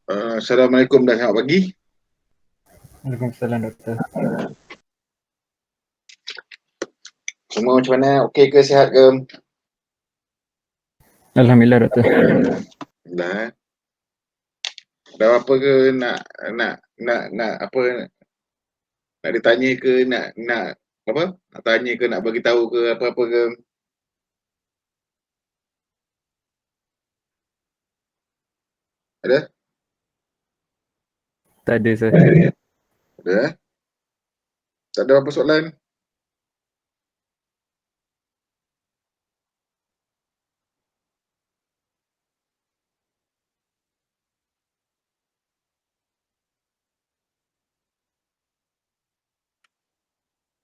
Assalamualaikum dan selamat pagi. Waalaikumsalam doktor. Semua macam mana? Okey ke, sihat ke? Alhamdulillah doktor. Dah. Dah apa ke nak apa, nak ditanya ke, nak apa? Nak tanya ke, nak bagi tahu ke apa-apa ke? Ada? Tak ada sir. Ada. Tak ada apa soalan?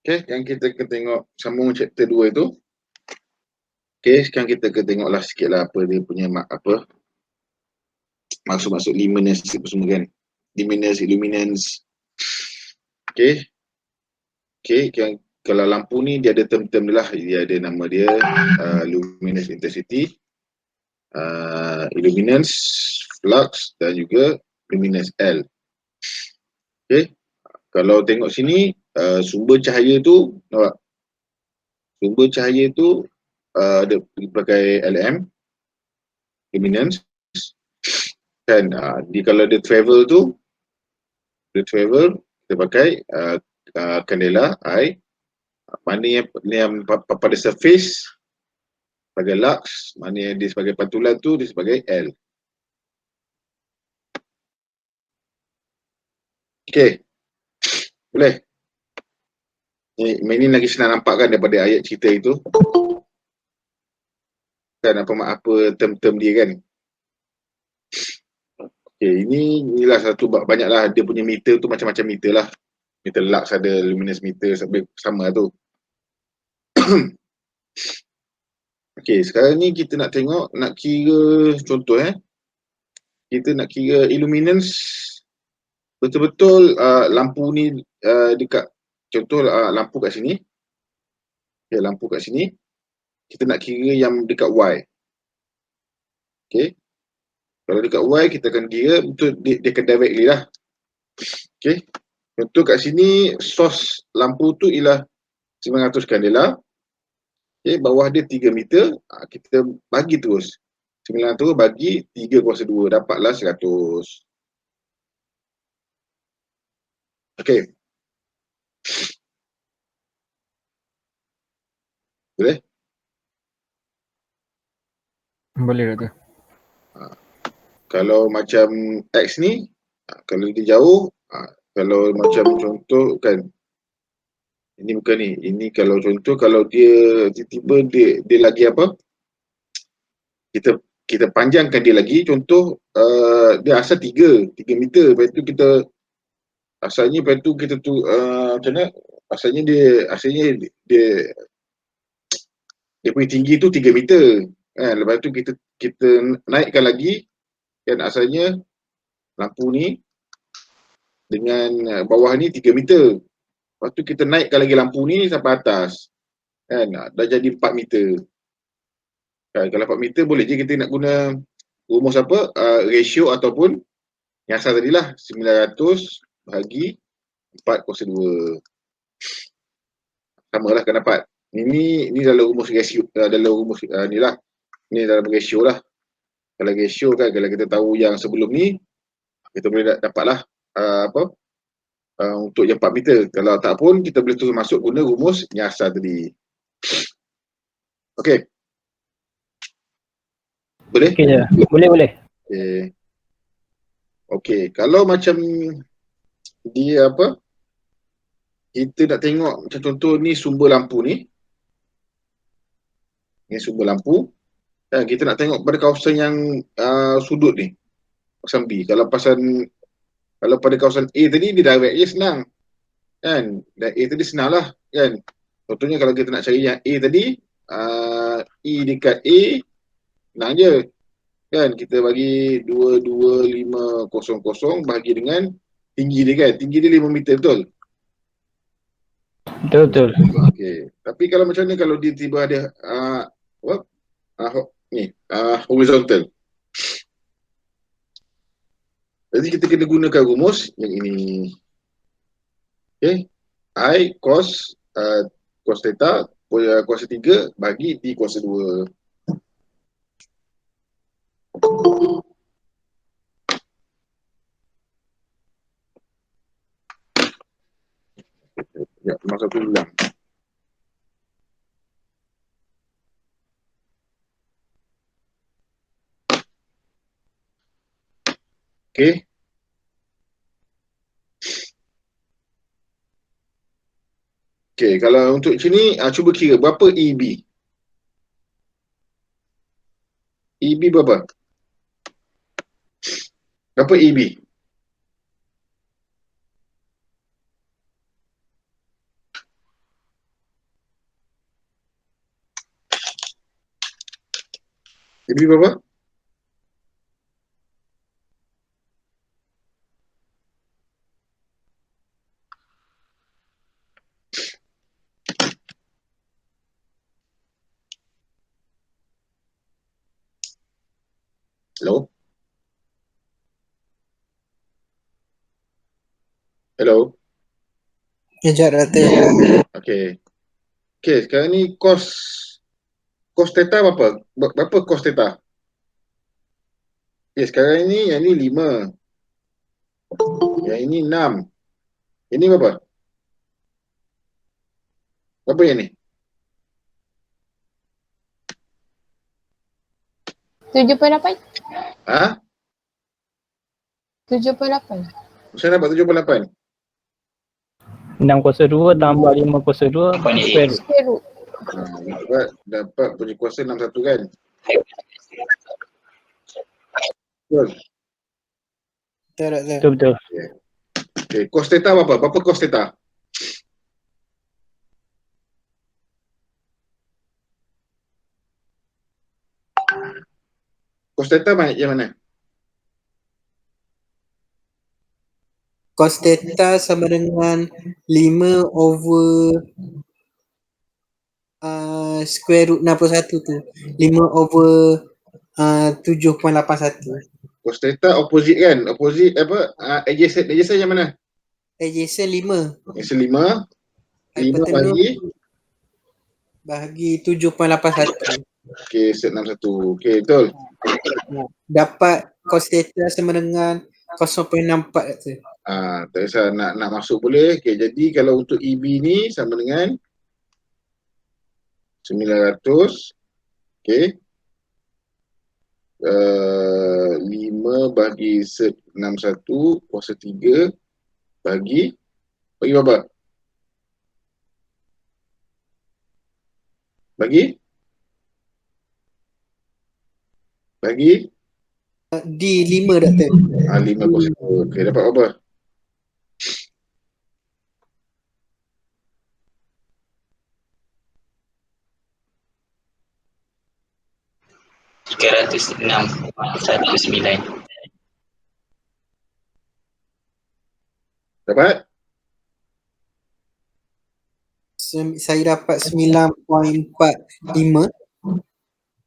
Okey, yang kita akan tengok sambung chapter 2 itu. Okey, sekarang kita akan tengoklah sikitlah apa dia punya apa maksud-maksud luminance apa semua kan. Luminance, illuminance. Okey. Okey, kalau lampu ni dia ada term-term dia lah. Dia ada nama dia luminous intensity, illuminance, flux dan juga luminance L. Okey. Kalau tengok sini sumber cahaya tu, nampak? Sumber cahaya tu ada pakai LM, luminance. Kan kalau dia travel tu, dia travel kita pakai candela I. Mana yang pada surface sebagai lux, mana yang dia sebagai pantulan tu dia sebagai L. Okey. Boleh? Ini lagi senang nampak kan daripada ayat cerita itu. Kan apa term-term dia kan. Okey, inilah satu banyaklah dia punya meter tu macam-macam meter lah. Meter lux ada, luminous meter sampai sama tu. Okey, sekarang ni kita nak tengok, nak kira contoh kita nak kira illuminance betul-betul lampu ni dekat contoh lampu kat sini. Okay, lampu kat sini. Kita nak kira yang dekat Y. Okey. Kalau dekat Y kita akan kira betul dia akan directly lah. Okey. Contoh kat sini source lampu tu ialah 900 candela. Okey, bawah dia 3 meter, kita bagi terus. 900 bagi 3/2 dapatlah 100. Okey. Boleh? Boleh doktor. Kalau macam X ni, kalau dia jauh, kalau macam contoh kan, ini bukan ni, ini kalau contoh kalau dia tiba-tiba dia lagi apa, kita panjangkan dia lagi, contoh dia asal 3 meter, lepas tu kita asalnya, lepas tu kita tu macam mana, asalnya dia punya tinggi tu 3 meter kan, lepas tu kita naikkan lagi kan, asalnya lampu ni dengan bawah ni 3 meter. Lepas tu kita naikkan lagi lampu ni sampai atas. Kan? Dah jadi 4 meter. Kan? Kalau 4 meter boleh je kita nak guna rumus apa? Ratio ataupun yang asal tadilah 900 bagi 4/2. Sama lah kan dapat. Ini dalam rumus ratio, dalam rumus ni lah. Ini dalam ratio lah. Kalau ratio kan, kalau kita tahu yang sebelum ni, kita boleh dapatlah untuk yang 4 meter. Kalau tak pun, kita boleh terus masuk guna rumus yang asal tadi. Okey. Boleh? Okey je. Boleh. Okey. Okey, kalau macam dia apa? Kita nak tengok macam contoh ni sumber lampu ni. Ni sumber lampu. Dan kita nak tengok pada kawasan yang sudut ni. Kawasan B. Kalau pada kawasan A tadi dia direct je senang. Kan? Dan A tadi senang lah kan. Contohnya kalau kita nak cari yang A tadi, E dekat A senang je. Kan kita bagi 22500 bagi dengan tinggi dia kan. Tinggi dia 5 meter betul? Betul. Okey. Tapi kalau macam ni kalau dia tiba ada horizontal. Jadi kita kena gunakan rumus yang ini. Okay. I cos cos theta kuasa 3 bagi T kuasa 2. Ya, masa tu ulang. Okay. Okay, kalau untuk sini, cuba kira berapa EB? EB berapa? Berapa EB? EB berapa? Hello? Hello? Kejap doktor. Okay. Okay, sekarang ni cos theta berapa? Berapa cos theta? Okay, sekarang ni yang ni 5. Yang ini 6. Ini berapa? Berapa yang ni? 7.8. Ha? 7.8. Saya dapat 78. 6 kuasa 2 tambah 5 kuasa 2 square root. Square root. Dapat punya kuasa 61 kan? Betul. Betul doktor. Betul-betul. Okay, cos theta berapa? Berapa cos theta? Cos theta yang mana? Cos theta sama dengan 5 over square root 61 tu. 5 over 7.81. Cos theta opposite kan? Opposite apa? Adjacent. Adjacent yang mana? Adjacent 5. Adjacent 5. 5 Hypotenuse bagi 7.81. Okay, set 61. Okay, betul. Dapat cos theta sama dengan 0.64 tu. Tak kisah nak masuk boleh. Okay, jadi kalau untuk EB ni sama dengan 900. Okay. 5 bagi set 61 kuasa 3 bagi berapa? Bagi D 5 doktor. 5 kuasa 2. Okay, dapat berapa? RM306.19. Dapat? Saya dapat 9.45.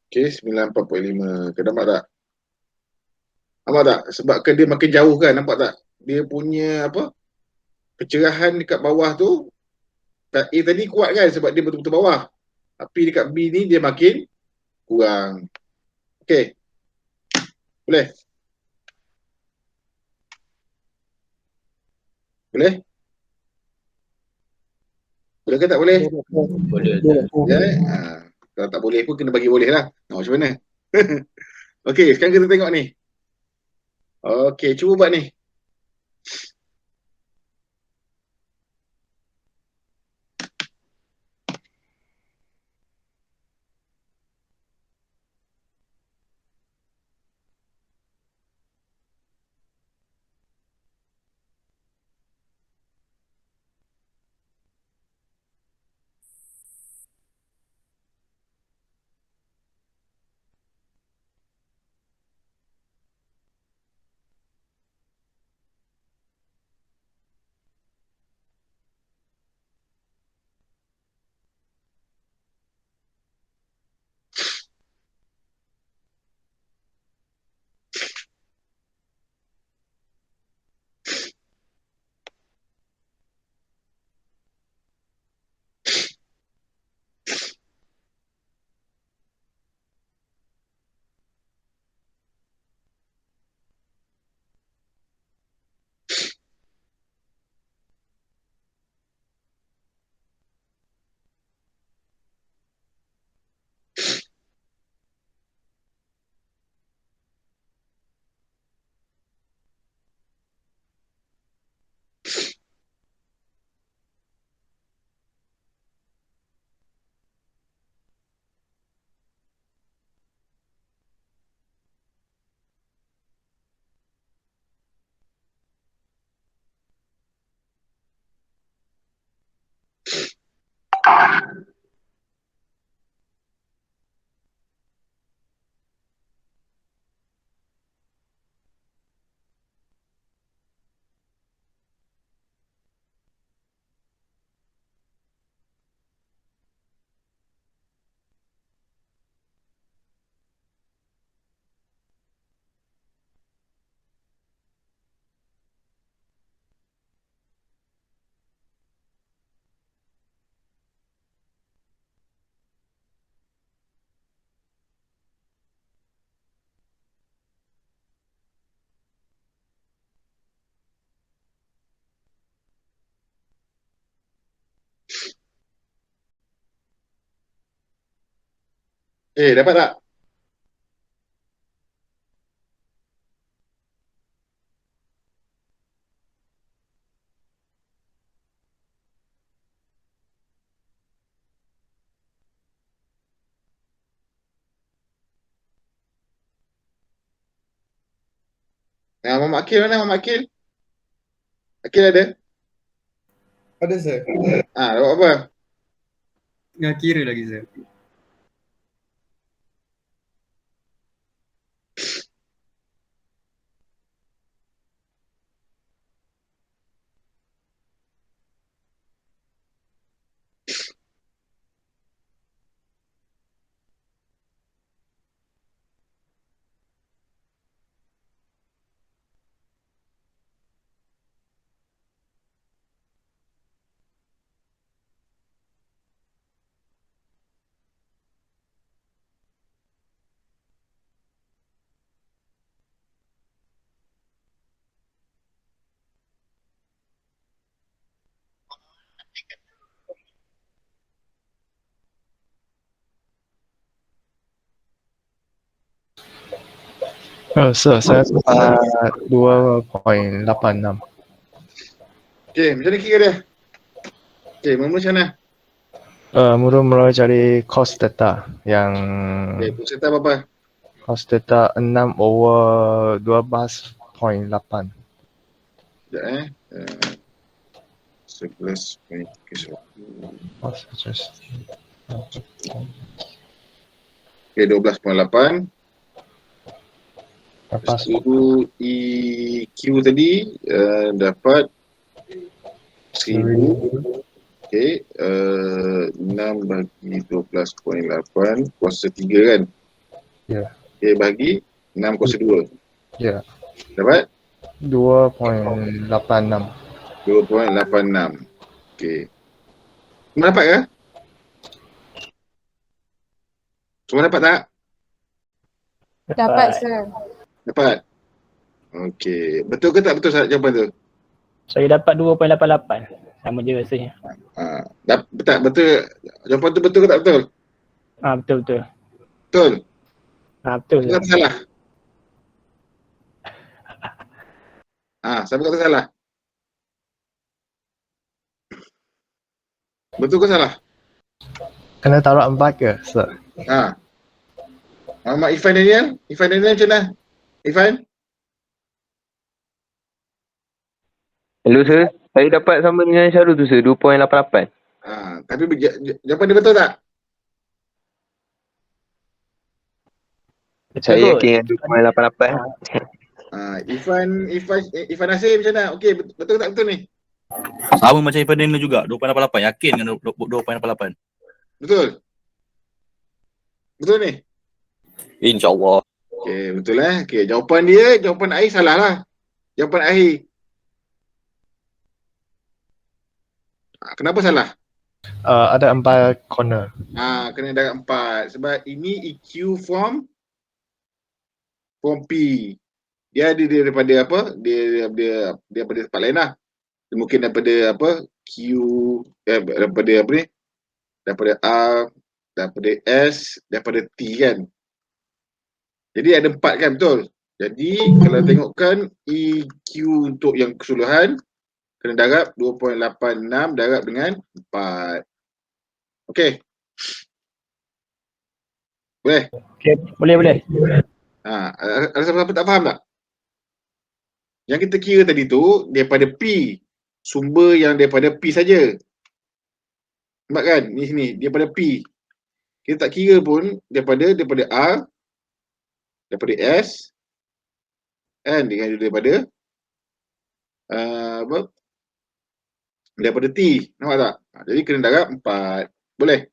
Okay, 94.5. Okay, nampak tak? Nampak tak? Sebabkan dia makin jauh kan, nampak tak? Dia punya apa? Pencerahan dekat bawah tu, kat A tadi kuat kan sebab dia betul-betul bawah. Tapi dekat B ni dia makin kurang. Okay. Boleh? Boleh? Boleh ke tak boleh? Boleh. Ya. Kalau tak boleh pun kena bagi boleh lah. Macam mana? Okay, sekarang kita tengok ni. Okay, cuba buat ni. Dapat tak? Muhammad Akil mana Muhammad Akil? Akil ada? Ada sir. Dapat apa? Tengah kira lagi sir. Saya dapat 2.86. Okey, macam mana kira dia? Okey, mula macam mana? Mula-mula cari cos theta yang Pusat apa? cos theta 6/12.8. Sekejap 11 point Cos just Okey, 12.8. lepas Itu EQ tadi dapat 1000. Okey, 6 bagi 12.8 kuasa 3 kan? Ya. Okey, bagi 6 kuasa 2. ya Dapat 2.86. 2.86. Okey. Semua dapat ke? Semua dapat tak? Dapat sir. Dapat. Okey. Betul ke tak betul jawapan tu? Saya dapat 2.88. Sama je rasanya. Betul. Jawapan tu betul ke tak betul? Betul. Betul. Betul. Siapa kata salah? Siapa kata salah? Betul ke salah? Kena taruh 4 ke, Sir? Muhammad Ifan Daniel macam mana? Ifan? Hello sir, saya dapat sama dengan Syarul tu sir, 2.88. Tapi jawapan dia betul tak? Saya kot. yakin dengan 2.88. Ifan Nasir macam mana? Okey, betul tak betul ni? Sama macam Ifan Daniel juga, 2.88. Yakin dengan 2.88. Betul? Betul ni? InsyaAllah. Okey, betul Okey, jawapan akhir salah lah. Jawapan akhir. Kenapa salah? Ada 4 corner. Kena darab 4 sebab ini EQ form P. Dia ada daripada apa? Dia daripada tempat lain lah. Dia mungkin daripada apa? Daripada apa ni? Daripada R, daripada S, daripada T kan. Jadi ada 4 kan, betul? Jadi kalau tengokkan EQ untuk yang keseluruhan kena darab 2.86 darab dengan 4. Okey. Boleh? Okey, boleh. Ada siapa-siapa tak faham tak? Yang kita kira tadi tu daripada P. Sumber yang daripada P saja. Nampak kan? Ni sini, daripada P. Kita tak kira pun daripada R, daripada S, kan? Dengan daripada apa? Daripada T. Nampak tak? Jadi kena darab 4. Boleh?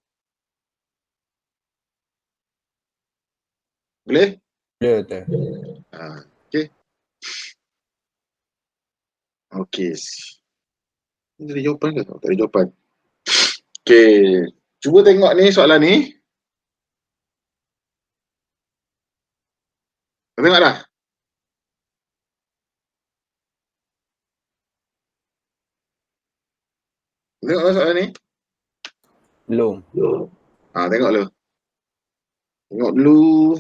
Boleh? Betul. Okey. Okey. Ini ada jawapan ke? Tak ada jawapan. Okey. Cuba tengok ni soalan ni. Tengok dah. Tengok soalan ni. Belum. Tengok dulu. Tengok dulu.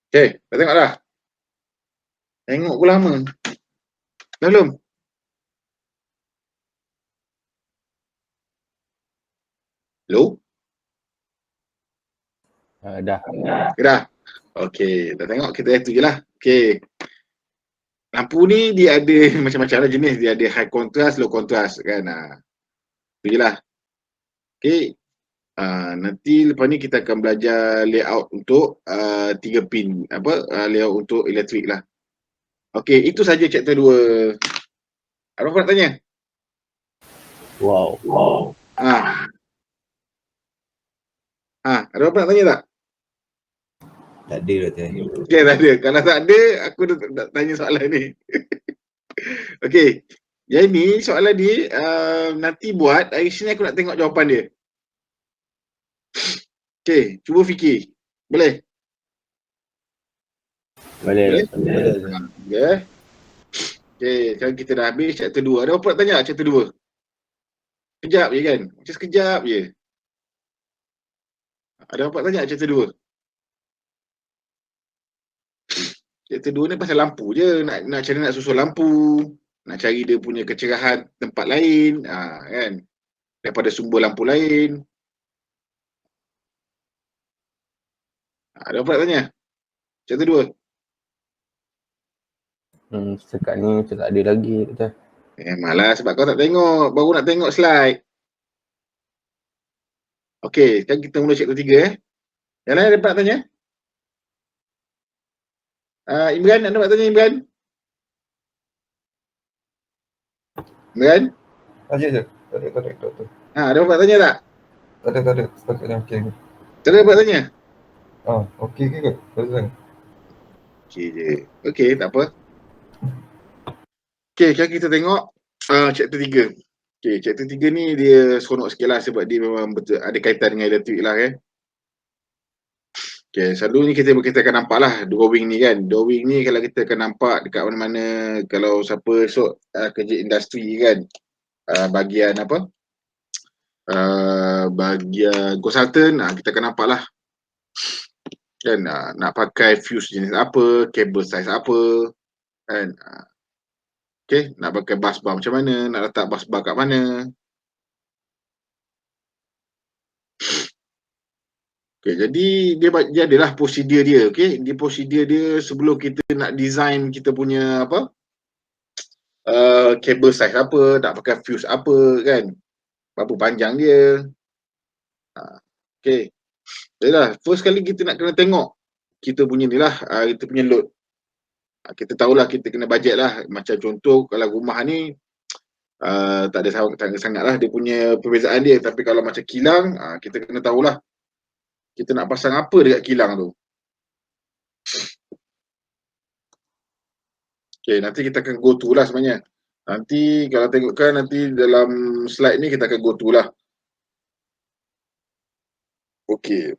Okay, dah tengok dah? Tengok pun lama. Dah belum? Hello? Dah. Dah? Okay, dah tengok kita itu je lah. Okay. Lampu ni dia ada macam-macam lah jenis. Dia ada high contrast, low contrast kan. Itu je lah. Okay. Nanti lepas ni kita akan belajar layout untuk 3 pin. Layout untuk elektrik lah. Okay, itu saja chapter 2. Ada apa nak tanya? Wow. Ada apa nak tanya tak? Tak ada Doktor. Okay, tak ada. Kalau tak ada, aku dah tanya soalan ni. Okay. Yang ni, soalan ni, nanti buat, hari sini aku nak tengok jawapan dia. Okay, cuba fikir. Boleh? Boleh. Ya. Okay, sekarang kita dah habis chapter 2. Ada apa nak tanya chapter 2? Sekejap je kan? Macam sekejap je. Ada apa nak tanya chapter 2? Chapter 2 ni pasal lampu je. Nak cari nak susun lampu. Nak cari dia punya kecerahan tempat lain. Kan? Daripada sumber lampu lain. Ada apa nak tanya? Chapter 2. Sekat ni macam tak ada lagi Doktor. Malas sebab kau tak tengok. Baru nak tengok slide. Okay, sekarang kita mula chapter 3 Yang lain ada apa nak tanya? Imran, ada nak tanya Imran? Imran? Ya, tak ada. Ada apa nak tanya tak? Tak ada. Sepatutnya okey. Tak ada apa nak tanya? Okey ke kot? Betul. Okey je. Okey, tak apa. Okey, sekarang kita tengok chapter 3. Okey, chapter 3 ni dia seronok sikit lah sebab dia memang betul ada kaitan dengan elektrik lah kan. Okey, selalunya kita akan nampak lah drawing ni kan. Drawing ni kalau kita akan nampak dekat mana-mana, kalau siapa esok kerja industri kan, bahagian apa? Bahagian consultant, kita akan nampak lah. Kan, nak pakai fuse jenis apa, kabel size apa, kan. Okay, nak pakai bus bar macam mana, nak letak bus bar kat mana. Okay, jadi dia adalah prosedur dia, okay. Dia prosedur dia sebelum kita nak design kita punya apa, kabel size apa, nak pakai fuse apa kan, berapa panjang dia. Okay, jadi first kali kita nak kena tengok kita punya ni lah, kita punya load. Kita tahulah kita kena bajet lah. Macam contoh kalau rumah ni tak ada sangat lah dia punya perbezaan dia. Tapi kalau macam kilang, kita kena tahulah kita nak pasang apa dekat kilang tu. Okay, nanti kita akan go through lah sebenarnya. Nanti kalau tengokkan nanti dalam slide ni kita akan go through lah. Okay.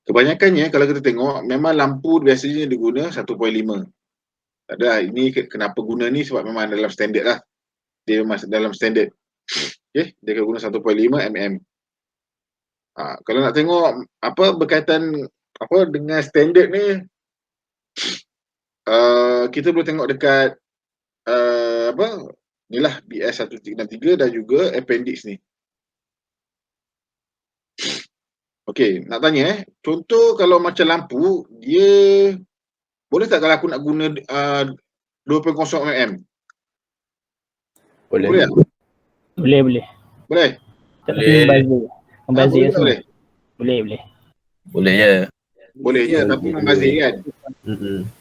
Kebanyakannya kalau kita tengok memang lampu biasanya diguna 1.5. Tak ada, ini kenapa guna ni sebab memang dalam standard lah. Dia memang dalam standard. Okay, dia akan guna 1.5 mm. Kalau nak tengok apa berkaitan apa dengan standard ni, kita boleh tengok dekat apa inilah BS 1363 dan juga appendix ni. Okey, nak tanya contoh kalau macam lampu, dia boleh tak kalau aku nak guna 2.0 mm? Boleh. Boleh tak? Boleh. Boleh? Tapi membazir. Membazir boleh, semua. boleh. Boleh. Boleh je. Boleh je, tapi membazir kan.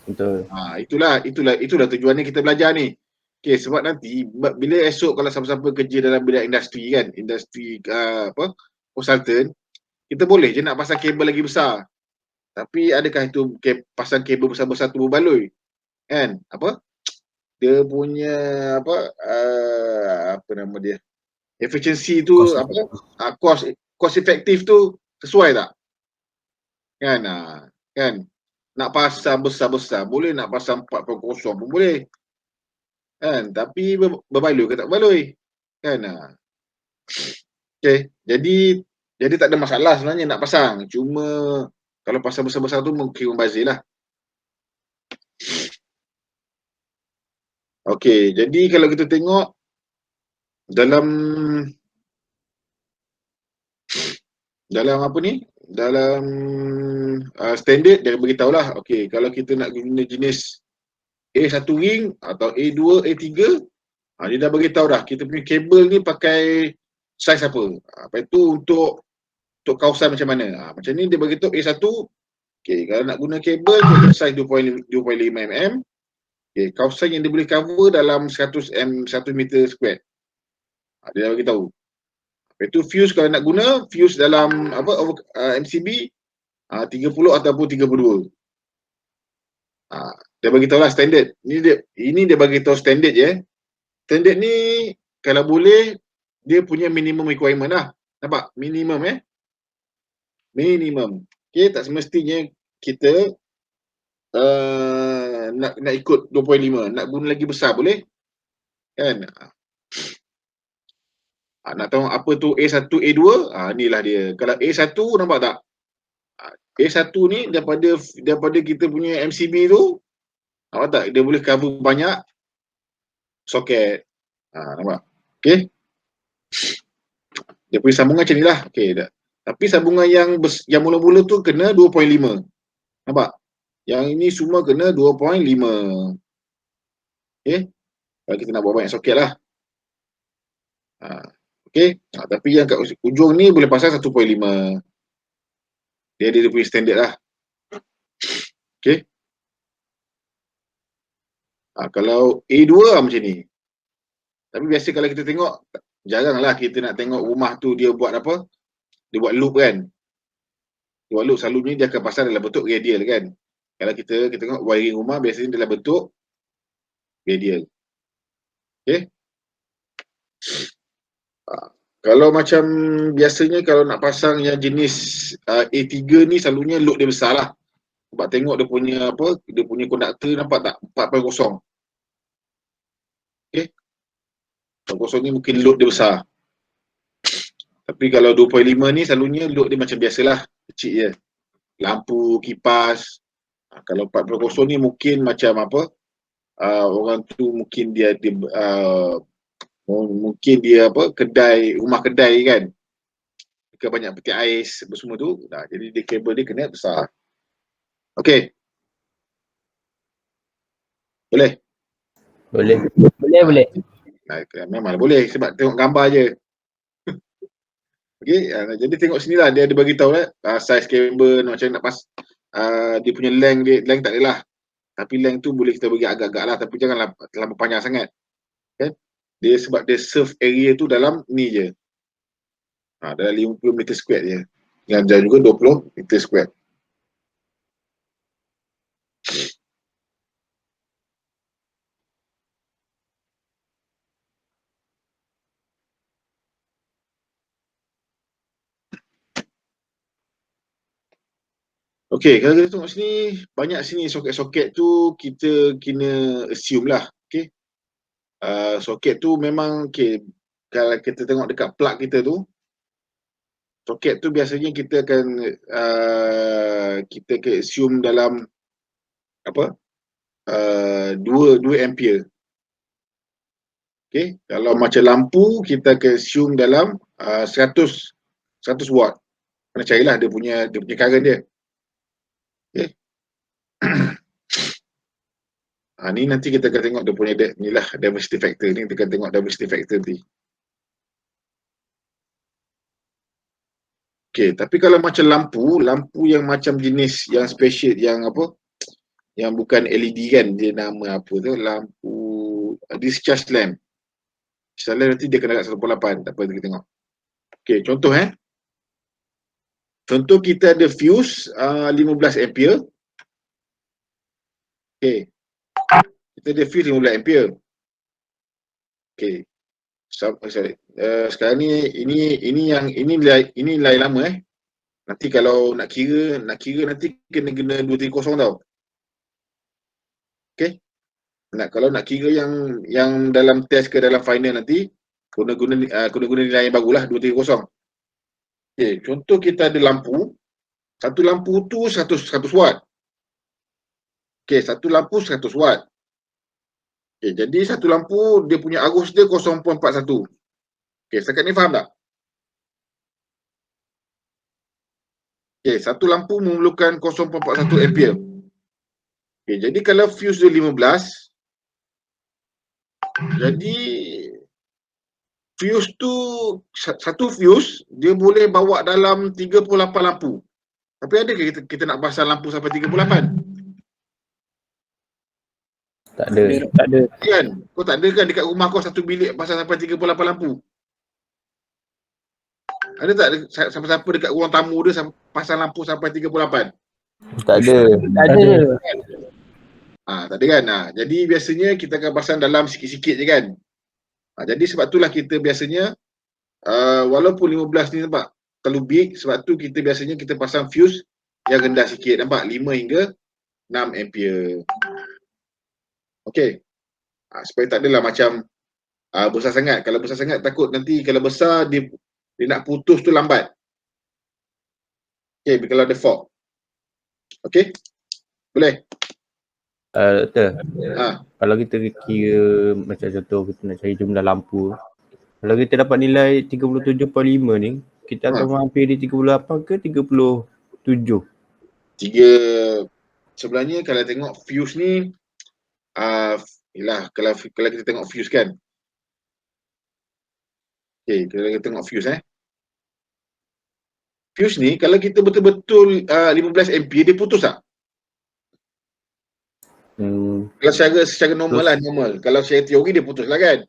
Betul. Itulah tujuannya kita belajar ni. Okey, sebab nanti bila esok kalau siapa-siapa kerja dalam bidang industri kan, industri consultant, kita boleh je nak pasang kabel lagi besar. Tapi adakah itu pasang kabel besar-besar tu berbaloi? Kan? Dia punya apa nama dia? Efficiency tu cost effective tu sesuai tak? Kan? Kan? Nak pasang besar-besar boleh, nak pasang 4.0 pun boleh. Kan? Tapi berbaloi ke tak berbaloi? Kan? Okey, jadi tak ada masalah sebenarnya nak pasang. Cuma kalau pasang besar-besar tu mungkin membazir lah. Okey, jadi kalau kita tengok dalam apa ni? Dalam standard dia beritahu lah. Okey, kalau kita nak guna jenis A1 ring atau A2, A3, dia dah beritahu dah kita punya kabel ni pakai saiz apa. Lepas tu untuk kawasan macam mana. Macam ni dia beritahu A1. Okey, kalau nak guna kabel kita saiz 2.5 mm. Okey, kawasan yang dia boleh cover dalam 100 meter square. Dia dah beritahu. Lepas tu fuse kalau nak guna fuse dalam MCB 30 ataupun 32. Dia bagi tahu lah standard. Ini dia bagi tahu standard je. Standard ni kalau boleh dia punya minimum requirement lah. Nampak? Minimum Minimum. Okey, tak semestinya kita nak ikut 2.5. Nak guna lagi besar boleh? Kan? Nak tahu apa tu A1, A2? Inilah dia. Kalau A1 nampak tak? A1 ni daripada kita punya MCB tu, nampak tak? Dia boleh cover banyak soket. Nampak? Okey. Dia punya sambungan macam ni lah. Okey dah. Tapi sambungan yang mula-mula tu kena 2.5. Nampak? Yang ini semua kena 2.5. Okey. Kalau kita nak buat banyak soket lah. Okey. Tapi yang kat ujung ni boleh pasang 1.5. Dia punya standard lah. Okey. Kalau A2 macam ni. Tapi biasa kalau kita tengok, jaranglah kita nak tengok rumah tu dia buat apa? Dia buat loop kan? Dia buat loop, selalunya dia akan pasang dalam bentuk radial kan? Kalau kita tengok wiring rumah biasanya dalam bentuk radial. Okey. Kalau macam biasanya kalau nak pasang yang jenis A3 ni selalunya load dia besar lah. Sebab tengok dia punya konduktor nampak tak? 4.0. Okey. 4.0 ni mungkin load dia besar. Tapi kalau 2.5 ni selalunya load dia macam biasalah, kecil je. Lampu, kipas. Kalau 4.0 ni mungkin macam orang tu mungkin dia rumah kedai kan. Banyak peti ais semua tu. Jadi dia kabel dia kena besar. Okey. Boleh? Boleh. Memang boleh sebab tengok gambar je. Okey, jadi tengok sini lah dia ada bagi tahu saiz kabel macam nak dia punya length tak adalah. Tapi length tu boleh kita bagi agak-agak lah, tapi janganlah terlalu panjang sangat. Kan? Dia sebab dia serve area tu dalam ni je. Dalam 50 meter square je. Dan juga 20 meter square. Okey, kalau kita tengok sini, banyak sini soket-soket tu kita kena assume lah. Okey. Soket tu memang kalau kita tengok dekat plug kita tu, soket tu biasanya kita akan assume dalam 2 ampere. Okey, kalau macam lampu kita akan assume dalam 100 watt. Kena carilah dia punya current dia. Okey. Ni nanti kita akan tengok dia punya inilah diversity factor ni, kita akan tengok diversity factor nanti. Okey, tapi kalau macam lampu yang macam jenis yang special, yang apa, yang bukan LED kan, dia nama apa tu, lampu discharge lamp. Discharge lamp nanti dia kena kat 1.8, tak apa kita tengok. Okey, contoh contoh kita ada fuse 15 ampere. Okey, kita ada fuse 15 ampere. Okey, sorry. Sekarang ni ini nilai lama Nanti kalau nak kira nanti kena 230 tau. Okey. Kalau nak kira yang dalam test ke dalam final nanti guna nilai yang bagulah 230. Okey, contoh kita ada lampu. Satu lampu tu 100 watt. Okey, satu lampu 100 watt. Okey, jadi satu lampu dia punya arus dia 0.41. Okey, setakat ni faham tak? Okey, satu lampu memerlukan 0.41 ampere. Okey, jadi kalau fuse dia 15, jadi fuse tu, satu fuse dia boleh bawa dalam 38 lampu. Tapi ada ke kita nak pasang lampu sampai 38? Tak ada. Kan? Kau tak ada kan dekat rumah kau satu bilik pasang sampai 38 lampu? Ada tak siapa-siapa dekat ruang tamu dia pasang lampu sampai 38? Tak ada. Tak ada. Tak ada kan? Jadi biasanya kita akan pasang dalam sikit-sikit je kan? Jadi sebab itulah kita biasanya walaupun 15 ni nampak terlalu big, sebab tu kita biasanya kita pasang fuse yang rendah sikit, nampak? 5 hingga 6 ampere. Okey. Supaya tak adalah macam besar sangat. Kalau besar sangat takut nanti kalau besar dia nak putus tu lambat. Okey, kalau ada fault. Okey? Boleh? Doktor, Ha. kalau kita kira macam contoh kita nak cari jumlah lampu, kalau kita dapat nilai 37.5 ni, kita akan hampir di 38 ke 37? Sebenarnya kalau tengok fuse ni, kalau kita tengok fuse kan. Okey, kalau kita tengok fuse Fuse ni kalau kita betul-betul 15 ampere dia putus tak? Kalau secara normal lah, normal. Kalau secara teori dia putus lah kan?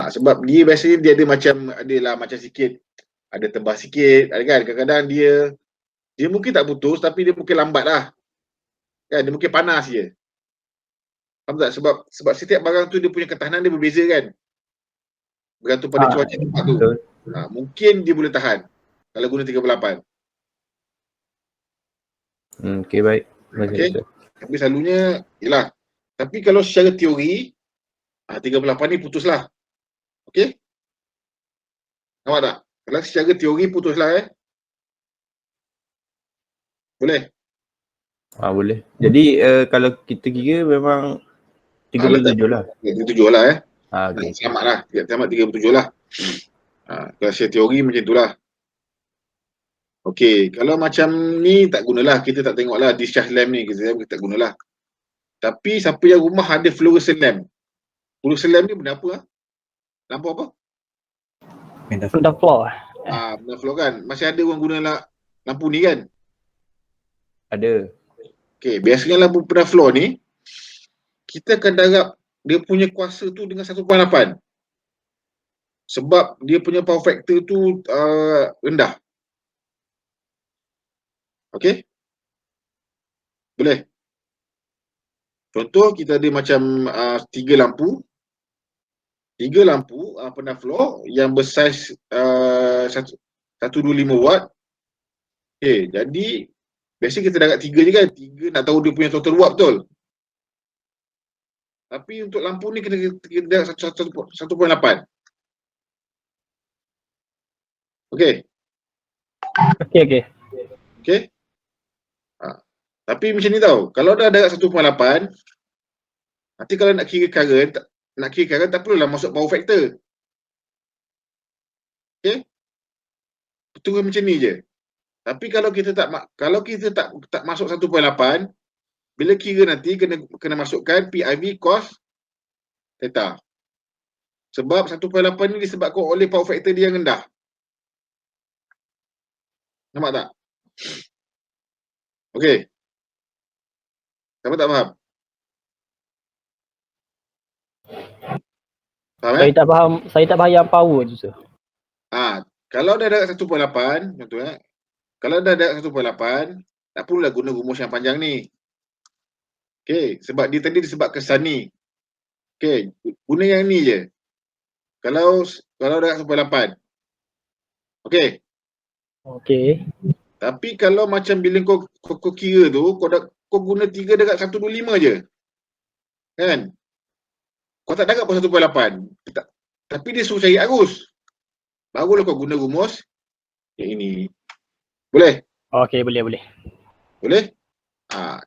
Sebab dia biasanya dia ada macam sikit, ada tebas sikit, ada kan? Kadang-kadang dia mungkin tak putus tapi dia mungkin lambat lah. Kan? Dia mungkin panas je. Faham tak? Sebab setiap barang tu dia punya ketahanan dia berbeza kan? Bergantung pada cuaca tempat tu. Mungkin dia boleh tahan kalau guna 38. Okey, baik. Okey. Tapi selalunya, yelah. Tapi kalau secara teori, 38 ni putuslah. Okey? Nampak tak? Kalau secara teori putuslah Boleh? Boleh. Jadi kalau kita kira memang 37 lah. 37 lah Okay. Selamat lah. Selamat 37 lah. Kalau secara teori macam itulah. Okey, kalau macam ni tak gunalah, kita tak tengoklah discharge lamp ni, kita tak gunalah. Tapi siapa yang rumah ada fluorescent lamp? Fluorescent lamp ni benda apa? Lampu apa? Benda floor. Benda floor kan? Masih ada orang guna lampu ni kan? Ada. Okey, biasanya lampu benda floor ni kita akan darab dia punya kuasa tu dengan 1.8. Sebab dia punya power factor tu rendah. Okey? Boleh? Contoh kita ada macam 3 lampu. 3 lampu penat floor yang bersaiz 125 watt. Okey, jadi biasa kita darab 3 je kan. 3 nak tahu dia punya total watt betul. Tapi untuk lampu ni kena darab 1.8. Okey. Okey. Tapi macam ni tau, kalau dah darab 1.8, nanti kalau nak kira current tak perlulah masuk power factor. Okey? Betul macam ni je. Tapi kalau kita tak masuk 1.8, bila kira nanti kena masukkan PIV cos theta. Sebab 1.8 ni disebabkan oleh power factor dia yang rendah. Nampak tak? Okey. Siapa tak faham? Faham Saya tak faham, saya tak faham yang power tu sir. Kalau dah dekat 1.8, contoh kalau dah dekat 1.8, tak perlulah guna rumus yang panjang ni. Okey, sebab dia tadi disebabkan Sunny. Okey, guna yang ni je. Kalau dekat 1.8. Okey. Okey. Tapi kalau macam bila kau kira tu, kau guna 3 dekat 125 je. Kan? Kau tak dapat pun 1.8. Tapi dia suruh cari arus. Barulah kau guna rumus yang ini. Boleh? Okey, boleh. Boleh?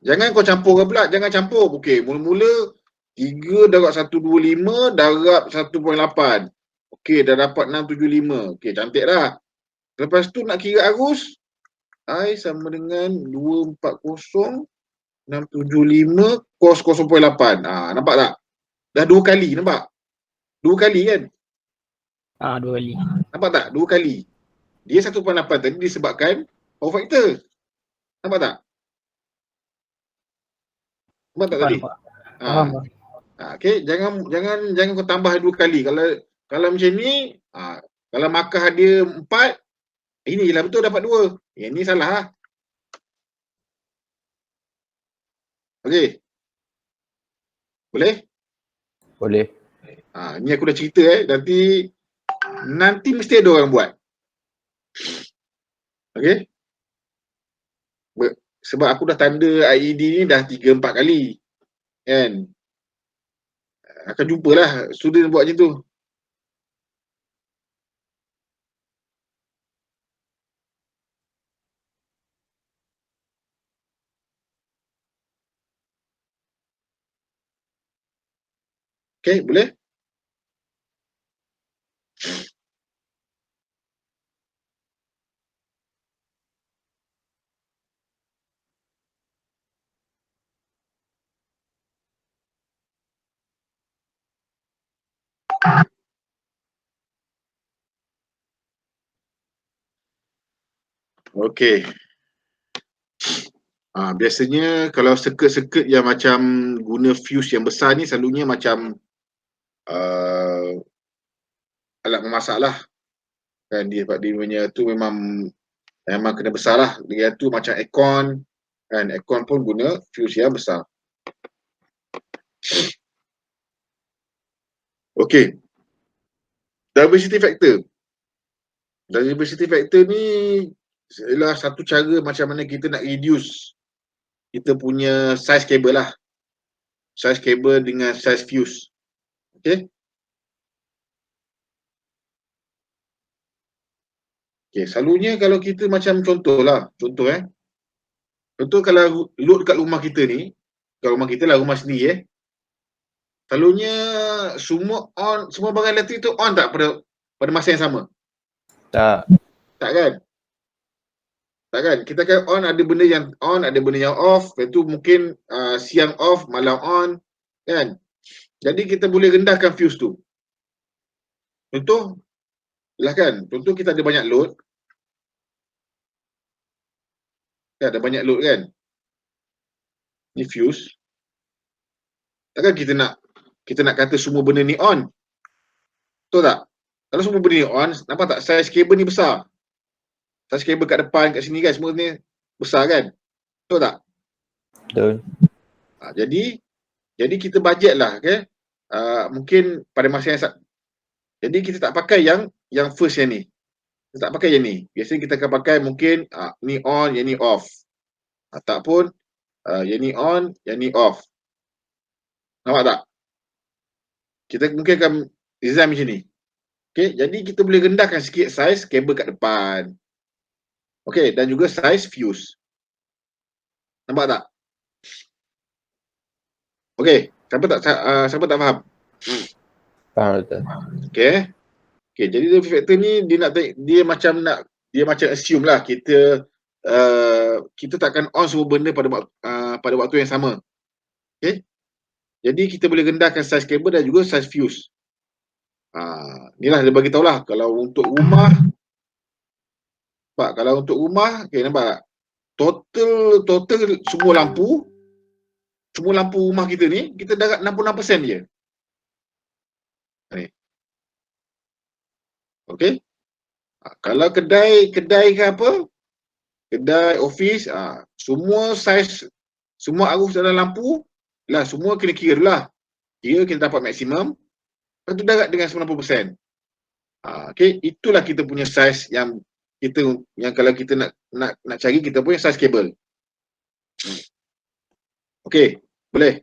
Jangan kau campur pula. Jangan campur. Okey, mula-mula 3 darab 125 darab 1.8. Okey, dah dapat 675. Okey, cantik dah. Lepas tu nak kira arus, I sama dengan 240 675 cos 0.8. Nampak tak? Dah 2 kali, nampak? 2 kali kan? 2 kali. Nampak tak? 2 kali. Dia 1.8 tadi disebabkan power factor. Nampak tak? Nampak tak tadi? Faham. Okey, jangan kau tambah 2 kali. Kalau macam ni, kalau markah dia 4, ini je lah betul dapat 2. Yang ni salah lah. Okey. Boleh? Boleh. Ni aku dah cerita nanti mesti ada orang buat. Okey? Sebab aku dah tanda IED ni dah 3-4 kali. Kan? Akan jumpalah student buat macam tu. Okey, boleh? Okey. Biasanya kalau circuit-circuit yang macam guna fuse yang besar ni selalunya macam alat memasak lah. Kan dia punya tu memang kena besar lah. Dia tu macam aircon. Kan aircon pun guna fuse yang besar. Okey. Diversity factor. Diversity factor ni ialah satu cara macam mana kita nak reduce kita punya size kabel lah. Size kabel dengan size fuse. Okey. Okey, selalunya kalau kita macam contoh kalau load dekat rumah kita ni, kat rumah kita lah, rumah sendiri selalunya semua barang elektrik tu on tak pada masa yang sama? Tak. Tak kan? Tak kan? Kita kan on, ada benda yang on, ada benda yang off. Lepas tu mungkin siang off, malam on. Kan? Jadi kita boleh rendahkan fuse tu. Contoh, silahkan. Contoh kita ada banyak load. Ada banyak load kan? Ni fuse. Takkan kita nak kata semua benda ni on? Betul tak? Kalau semua benda ni on, nampak tak size kabel ni besar? Size kabel kat depan, kat sini kan, semua ni besar kan? Betul tak? Betul. Jadi kita budget lah, okay? Mungkin pada masa yang jadi kita tak pakai yang first yang ni. Kita tak pakai yang ni. Biasanya kita akan pakai mungkin ni on, yang ni off. Ataupun yang ni on, yang ni off. Nampak tak? Kita mungkin akan design macam ni. Okay, jadi kita boleh rendahkan sikit saiz kabel kat depan. Okay, dan juga saiz fuse. Nampak tak? Okay, siapa tak faham? Faham betul. Okay, jadi diversity factor ni dia macam assume lah kita takkan on semua benda pada waktu yang sama. Okay, jadi kita boleh rendahkan saiz kabel dan juga saiz fuse. Inilah dia bagi tahu lah, kalau untuk rumah Nampak? Kalau untuk rumah, okay, nampak tak? Total semua lampu rumah kita ni, kita darat 66% je. Ni. Okey. Kalau kedai ke apa? Kedai, office, semua saiz, semua arus dalam lampu, lah semua kena kira dulu lah. Kira kita dapat maksimum, lepas tu darat dengan 90%. Okey, itulah kita punya saiz yang kalau kita nak cari kita punya saiz kabel. Okey, boleh.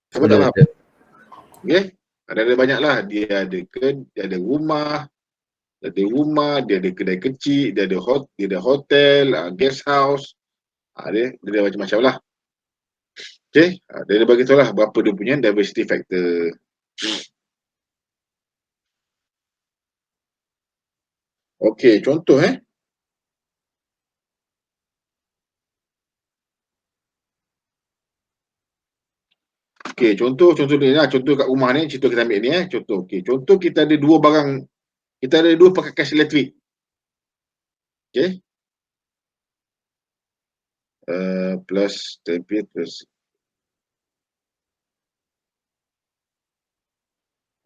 Siapa tak faham? Okey, ada banyak lah. Dia ada rumah, dia ada kedai kecil, dia ada hotel, guest house, dia ada macam-macam lah. Okey, dia bagi tahu lah berapa dia punya diversity factor. Okey, contoh Okey, contoh ni lah, contoh kat rumah ni, contoh kita ambil ni contoh. Okey, contoh kita ada dua perkakas elektrik. Okey. Plus ampere plus.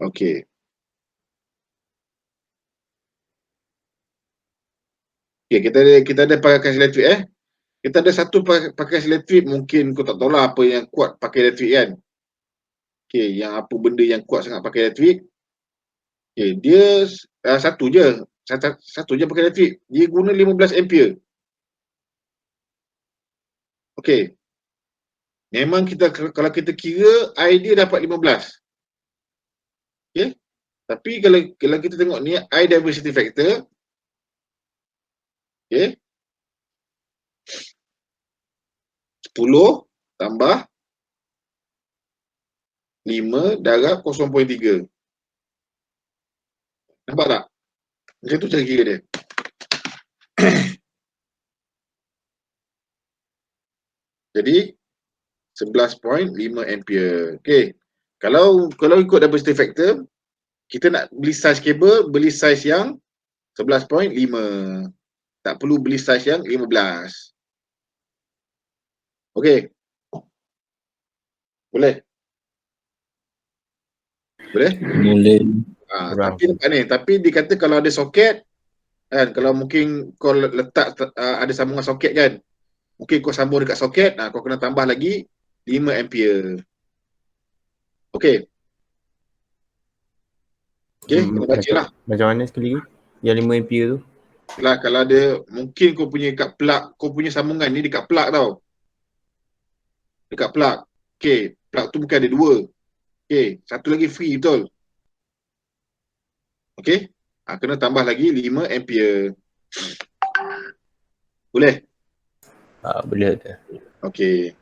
Okey. Okey, kita ada perkakas elektrik Kita ada satu perkakas elektrik, mungkin kau tak tahulah apa yang kuat pakai elektrik kan. Okey, yang apa benda yang kuat sangat pakai elektrik. Okey, dia satu je pakai elektrik. Dia guna 15 ampere. Okey. Memang kalau kita kira I dia dapat 15. Okey. Tapi kalau kita tengok ni I diversity factor. Okey. 10 tambah 5 darab 0.3. Nampak tak? Macam tu cara kira dia. Jadi 11.5 ampere. Okey. Kalau ikut diversity factor, kita nak beli saiz kabel, beli saiz yang 11.5. Tak perlu beli saiz yang 15. Okey. Boleh? Boleh? Boleh. Tapi nampak ni, tapi dia kata kalau ada soket kan, kalau mungkin kau letak ada sambungan soket kan, mungkin kau sambung dekat soket, kau kena tambah lagi 5 ampere. Okey. Okey, kena baca lah. Macam mana sekali lagi? Yang 5 ampere tu? Lah, kalau ada, mungkin kau punya kat plug, kau punya sambungan ni dekat plug tau. Dekat plug. Okey, plug tu bukan ada 2. Okey, satu lagi free betul. Okey, kena tambah lagi 5 ampere. Boleh? Boleh tak? Okey.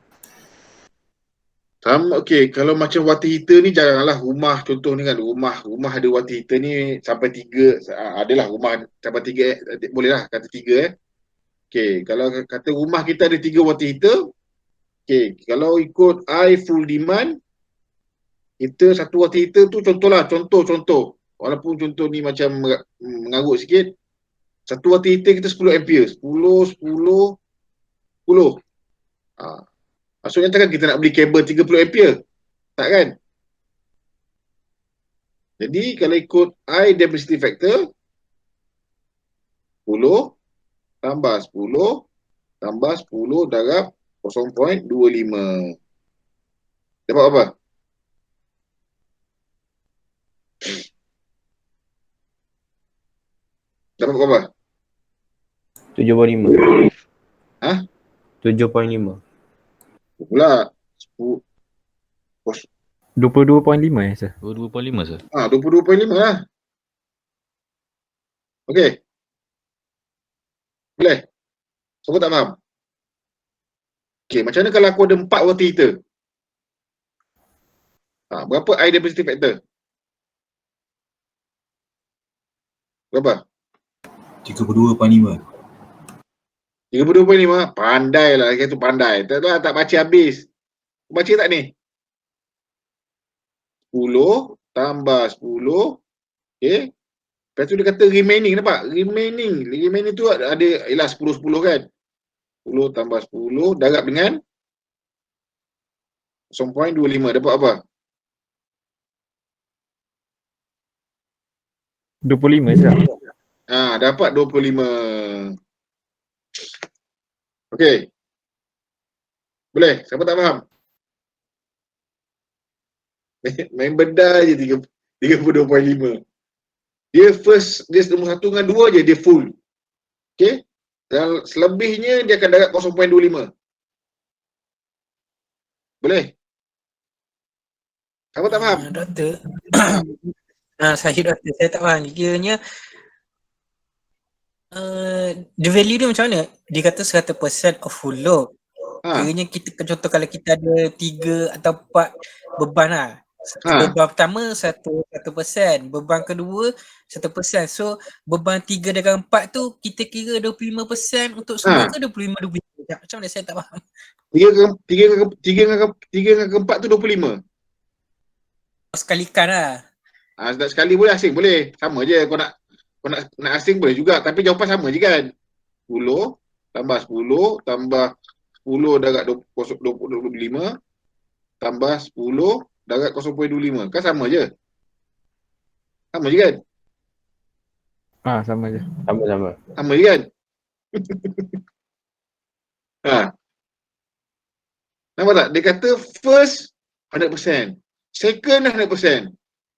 Okey, kalau macam water heater ni jaranglah rumah, contoh ni kan, rumah ada water heater ni sampai 3, adalah rumah sampai 3, bolehlah kata 3 Okey, kalau kata rumah kita ada 3 water heater, okey, kalau ikut I full demand, kita satu water heater tu contoh. Walaupun contoh ni macam mengarut sikit, satu water heater kita 10 ampere. 10. Maksudnya takkan kita nak beli kabel 30 ampere? Tak kan? Jadi kalau ikut I diversity factor, 10 tambah 10 tambah 10 darab 0.25. Dapat apa? Dapat berapa? 7.5. 7.5. Pula 22.5 sir. 22.5 sir. 22.5 lah. Okey. Boleh? Siapa tak faham? Okey, macam mana kalau aku ada 4 water heater? Berapa I diversity factor? Berapa? 32.5. 32.5. Pandai lah, tu pandai. Tak baca habis. Baca tak ni? 10 tambah 10. Okey. Lepas tu dia kata remaining, nampak? Remaining tu ada ialah 10 kan. 10 tambah 10 darab dengan 0.25 dapat apa? 25 je lah. Dapat 25. Okey. Boleh? Siapa tak faham? Main benda je 32.5. Dia nombor 1 dengan 2 je dia full. Okey? Dan selebihnya dia akan darab 0.25. Boleh? Siapa tak faham? Doktor. Saya tak faham. Kiranya the value dia macam mana? Dia kata 100% of full load. Kiranya kita contoh kalau kita ada 3 atau 4 beban lah. Beban pertama 1%, beban kedua 1%. So beban 3 dengan 4 tu kita kira 25% untuk semua ke 25-25? Macam mana saya tak faham. 3 dengan keempat tu 25. Sekalikan lah. Tak sekali boleh asing boleh. Sama je kau nak asing boleh juga tapi jawapan sama je kan. 10 tambah 10 tambah 10 darab 25 tambah 10 darab 0.25. Kan sama je. Sama je kan? Sama je. Sama-sama. Sama je kan? Nampak tak? Dia kata first 100%. Second 100%.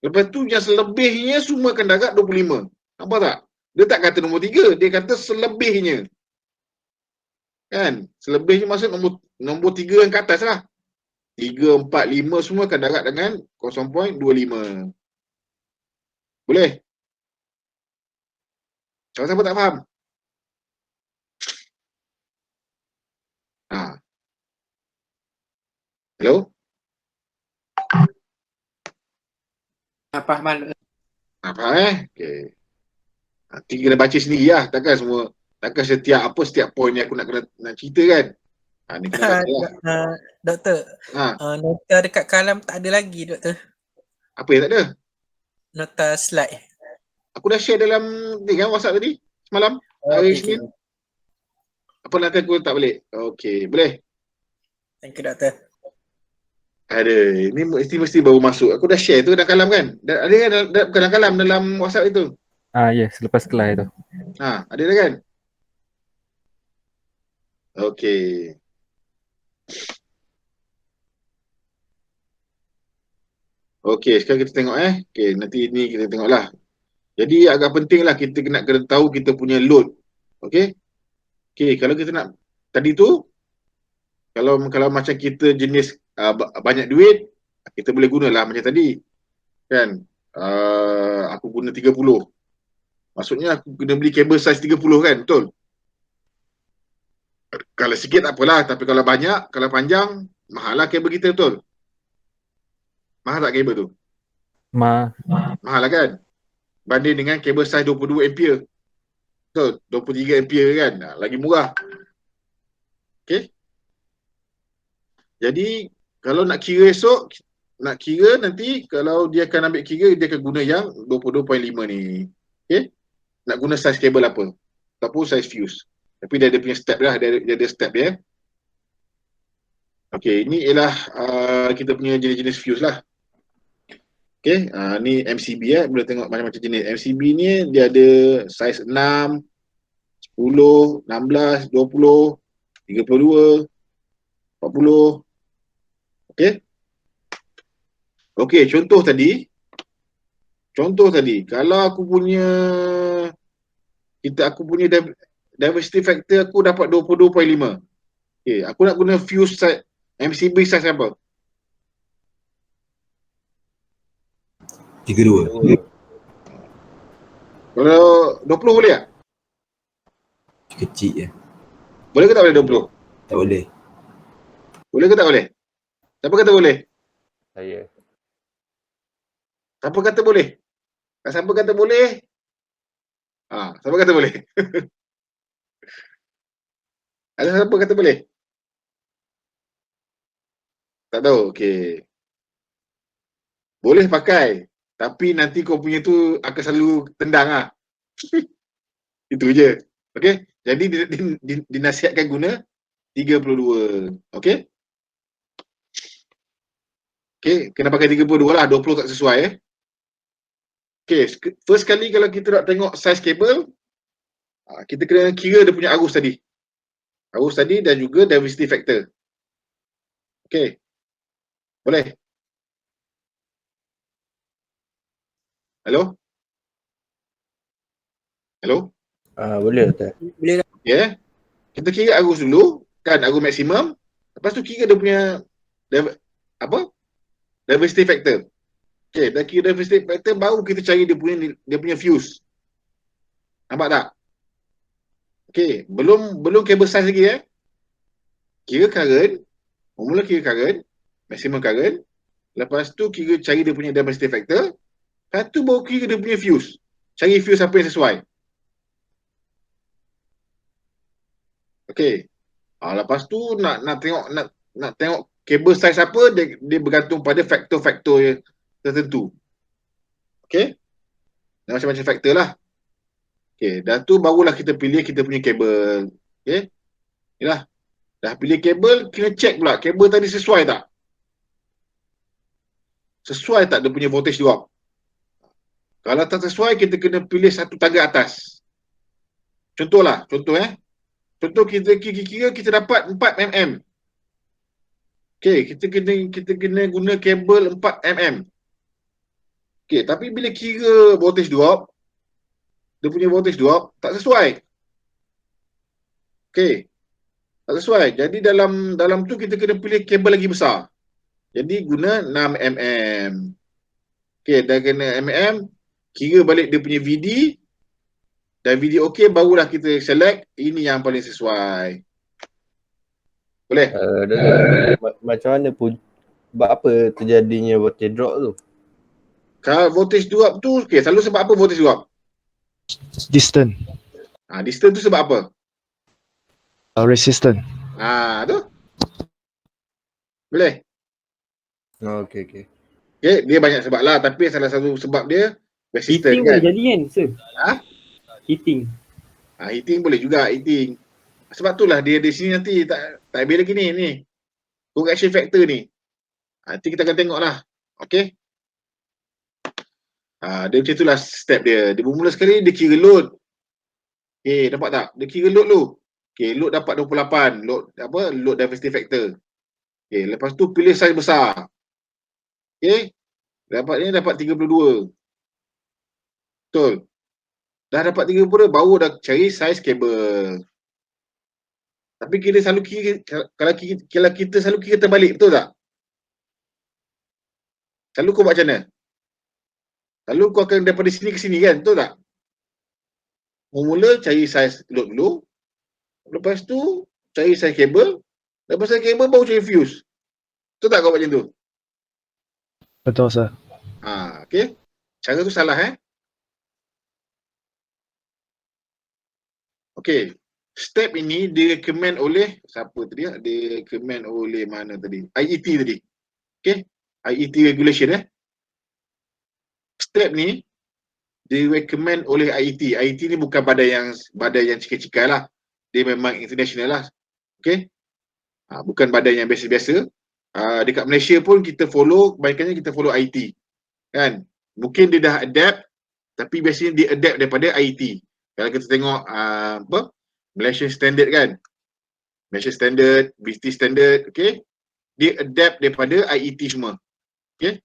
Lepas tu yang selebihnya semua akan darab 25. Nampak tak? Dia tak kata nombor 3. Dia kata selebihnya. Kan? Selebihnya maksud nombor 3 yang ke atas lah. 3, 4, 5 semua akan darab dengan 0.25. Boleh? Siapa tak faham? Hello? Faham malu. Faham Okay. Nanti kena baca sendiri lah. Takkan setiap poin ni aku nak cerita kan? Ni kena baca lah. Doktor, nota dekat kalam tak ada lagi, doktor. Apa yang tak ada? Nota slide. Aku dah share dalam WhatsApp tadi semalam. Hari Isnin. Apa nak aku tak balik? Okey, boleh? Thank you, doktor. Ini mesti baru masuk. Aku dah share tu dalam kalam kan? Ada kan bukan dalam kalam, dalam WhatsApp itu? Selepas kelas tu. Ada dah kan? Okey. Okey, sekarang kita tengok Okey, nanti ni kita tengoklah. Jadi agak pentinglah kita kena tahu kita punya load. Okey? Okey, kalau kita nak tadi tu kalau macam kita jenis banyak duit, kita boleh gunalah macam tadi. Kan? Aku guna 30. Maksudnya aku kena beli kabel saiz 30 kan? Betul? Kalau sikit tak apalah, tapi kalau banyak, kalau panjang, mahal lah kabel kita, betul? Mahal tak kabel tu? Mahal lah kan? Banding dengan kabel saiz 22 ampere. Betul? 23 ampere kan? Lagi murah. Okay? Jadi, kalau nak kira esok, nanti kalau dia akan ambil kira, dia akan guna yang 22.5 ni. Okay? Nak guna saiz kabel apa? Ataupun saiz fuse. Tapi dia ada punya step lah. Dia ada step dia. Okay, ini ialah kita punya jenis-jenis fuse lah. Okay, ni MCB boleh tengok macam-macam jenis. MCB ni dia ada saiz 6, 10, 16, 20, 32, 40. Okay. Okay, contoh tadi, kalau aku punya diversity factor aku dapat 22.5. Okay, aku nak guna fuse side MCB size apa? 32. Kalau 20 boleh tak? Kecil je. Boleh ke tak boleh 20? Tak boleh. Boleh ke tak boleh? Siapa kata boleh? Saya. Siapa kata boleh? Siapa kata boleh? Siapa kata boleh? Ada siapa kata boleh? Tak tahu. Okey. Boleh pakai. Tapi nanti kau punya tu akan selalu tendang lah. Itu je. Okey. Jadi dinasihatkan guna 32. Okey. Okey, kena pakai 32 lah, 20 tak sesuai Okey, first kali kalau kita nak tengok size kabel, kita kena kira dia punya arus tadi. Arus tadi dan juga diversity factor. Okey. Boleh? Hello? Hello? Boleh tak? Boleh dah. Ya. Kita kira arus dulu, kan arus maksimum. Lepas tu kira dia punya diversity factor. Okey, dah kira diversity factor baru kita cari dia punya fuse. Nampak tak? Okey, belum kabel size lagi Kira current, mula kira current, maximum current. Lepas tu kira cari dia punya diversity factor. Lepas tu baru kira dia punya fuse. Cari fuse apa yang sesuai. Okey. Lepas tu nak tengok kabel size apa, dia bergantung pada faktor-faktor tertentu. Okey? Macam-macam faktor lah. Okey, dan tu barulah kita pilih kita punya kabel. Okey? Yalah. Dah pilih kabel, kena check pula kabel tadi sesuai tak? Sesuai tak dia punya voltage drop? Kalau tak sesuai, kita kena pilih satu tangga atas. Contoh kita kira kita dapat 4 mm. Okey, kita kena guna kabel 4 mm. Okey, tapi bila kira voltage drop, dia punya voltage drop tak sesuai. Okey. Tak sesuai. Jadi dalam tu kita kena pilih kabel lagi besar. Jadi guna 6 mm. Okey, dah kena mm, kira balik dia punya VD. Dan VD okey, barulah kita select ini yang paling sesuai. Boleh? Macam mana pun sebab apa terjadinya voltage drop tu? Kalau voltage drop tu, okey, selalu sebab apa voltage drop? Distance. Distance tu sebab apa? Resistance. Tu. Boleh? Okey. Okey, dia banyak sebab lah, tapi salah satu sebab dia resistance Heating kan. boleh jadi kan, sir? Heating. Heating boleh juga, heating. Sebab itulah dia di sini nanti tak habis lagi ni. Correction factor ni. Nanti kita akan tengok lah. Okey. Dia macam itulah step dia. Dia bermula sekali, dia kira load. Okey, nampak tak? Dia kira load dulu. Okey, load dapat 28. Load diversity factor. Okey, lepas tu pilih size besar. Okey. Dapat 32. Betul. Dah dapat 32, baru dah cari size kabel. Tapi kita selalu kira, kalau kita selalu kira terbalik, betul tak? Selalu kau buat macam mana? Selalu kau akan daripada sini ke sini kan, betul tak? Mula cari size load dulu. Lepas tu cari size kabel. Lepas size kabel baru cari fuse. Betul tak kau buat macam tu? Betul, sir. Okey. Cara tu salah Okey. Step ini direkomend oleh siapa tadi? Direkomend oleh mana tadi? IET tadi. Okey. IET regulation Step ni direkomend oleh IET. IET ni bukan badan yang cikal-cikal lah. Dia memang international lah. Okey. Bukan badan yang biasa-biasa. Dekat Malaysia pun kita follow, kebanyakannya kita follow IET. Kan? Mungkin dia dah adapt, tapi biasanya dia adapt daripada IET. Kalau kita tengok Malaysian Standard kan, Malaysian Standard, British Standard, okay, dia adapt daripada IET semua. Okay,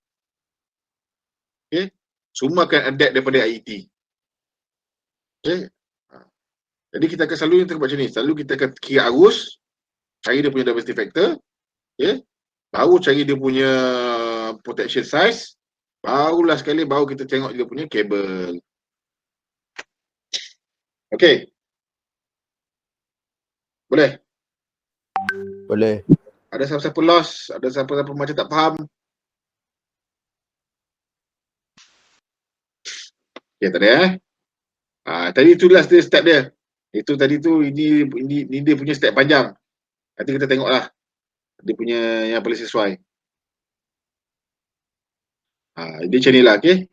semua akan adapt daripada IET. Okay, jadi kita akan selalu buat macam ni. Selalu kita akan kira arus, cari dia punya diversity factor, okay, baru cari dia punya protection size, barulah sekali baru kita tengok dia punya kabel. Okay. Boleh? Boleh. Ada siapa-siapa lost? Ada siapa-siapa macam tak faham? Okay, tak ada tadi itulah step dia. Itu tadi tu, ini dia punya step panjang. Nanti kita tengoklah dia punya yang paling sesuai. Dia macam ni lah, okay?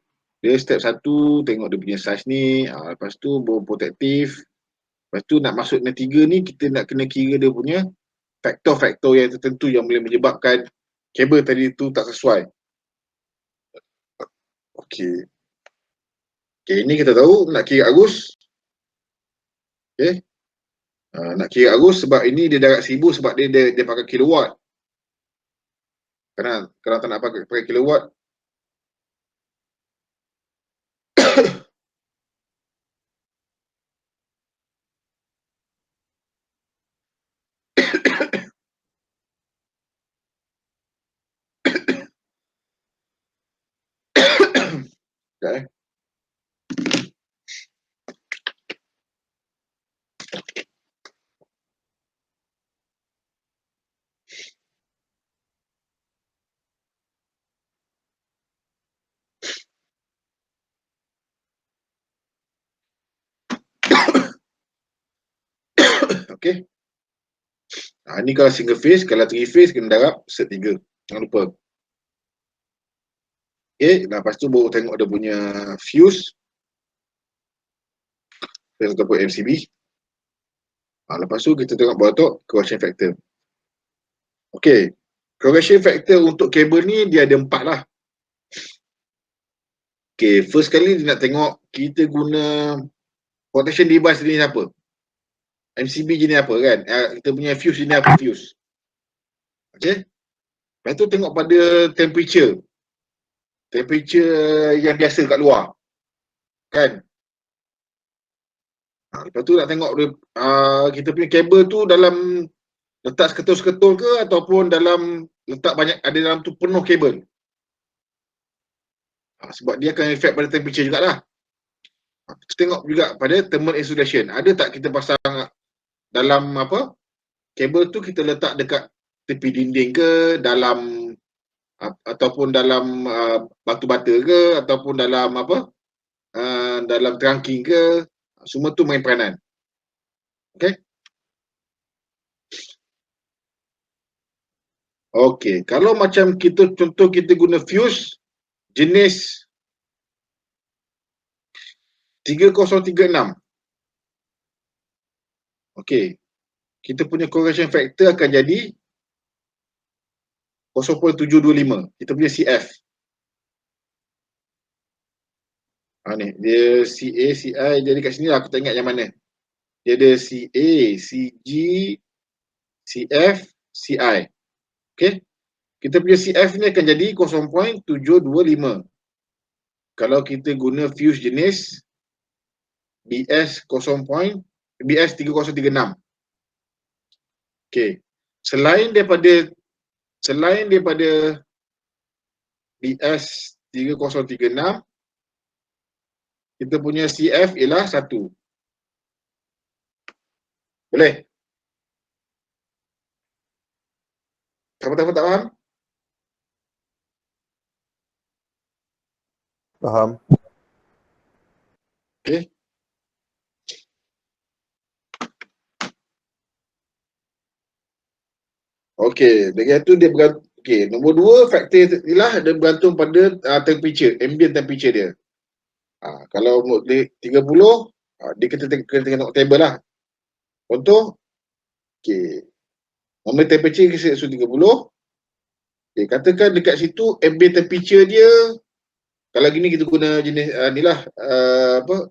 Dia step 1 tengok dia punya size ni, lepas tu bore protektif. Lepas tu nak masuk yang 3 ni kita nak kena kira dia punya faktor-faktor yang tertentu yang boleh menyebabkan kabel tadi tu tak sesuai. Okey. Okey, ini kita tahu nak kira arus. Okey. Nak kira arus sebab ini dia darab 1000 sebab dia pakai kilowatt. Kalau tak nak pakai kilowatt okay. Okey. Ni kalau single phase, kalau three phase kena darab set 3. Jangan lupa. Okey, lepas tu baru tengok dia punya fuse ataupun MCB. Lepas tu kita tengok bawah tu correction factor. Okey, correction factor untuk kabel ni dia ada 4 lah. Okey, first kali dia nak tengok kita guna protection device ni apa. MCB jenis apa kan? Kita punya fuse jenis apa fuse. Okey. Lepas tu tengok pada temperature. Temperature yang biasa kat luar. Kan? Lepas tu nak tengok kita punya kabel tu dalam letak seketul-seketul ke ataupun dalam letak banyak, ada dalam tu penuh kabel. Sebab dia akan efek pada temperature jugalah. Kita tengok juga pada thermal insulation. Ada tak kita pasang dalam apa? Kabel tu kita letak dekat tepi dinding ke, dalam ataupun dalam batu bata ke, ataupun dalam apa? Dalam trunking ke. Semua tu main peranan. Okey. Okey, kalau macam kita contoh kita guna fuse jenis 3036. Okey. Kita punya correction factor akan jadi 0.725. Kita punya CF. Ni dia CA, CI, jadi kat sini lah aku tak ingat yang mana. Dia ada CA, CG, CF, CI. Okey. Kita punya CF ni akan jadi 0.725. Kalau kita guna fuse jenis BS 3036. Okey. Selain daripada BS 3036, kita punya CF ialah 1. Boleh? Siapa-siapa tak faham? Faham. Okey. Okey, dengan tu dia bergantung. Okey, nombor 2 faktor ialah dia bergantung pada temperature, ambient temperature dia. Kalau dia 30, dia kena tengok table lah. Contoh, okey, normal temperature kita suruh 30. Okey, katakan dekat situ ambient temperature dia, kalau gini kita guna jenis ni lah, apa,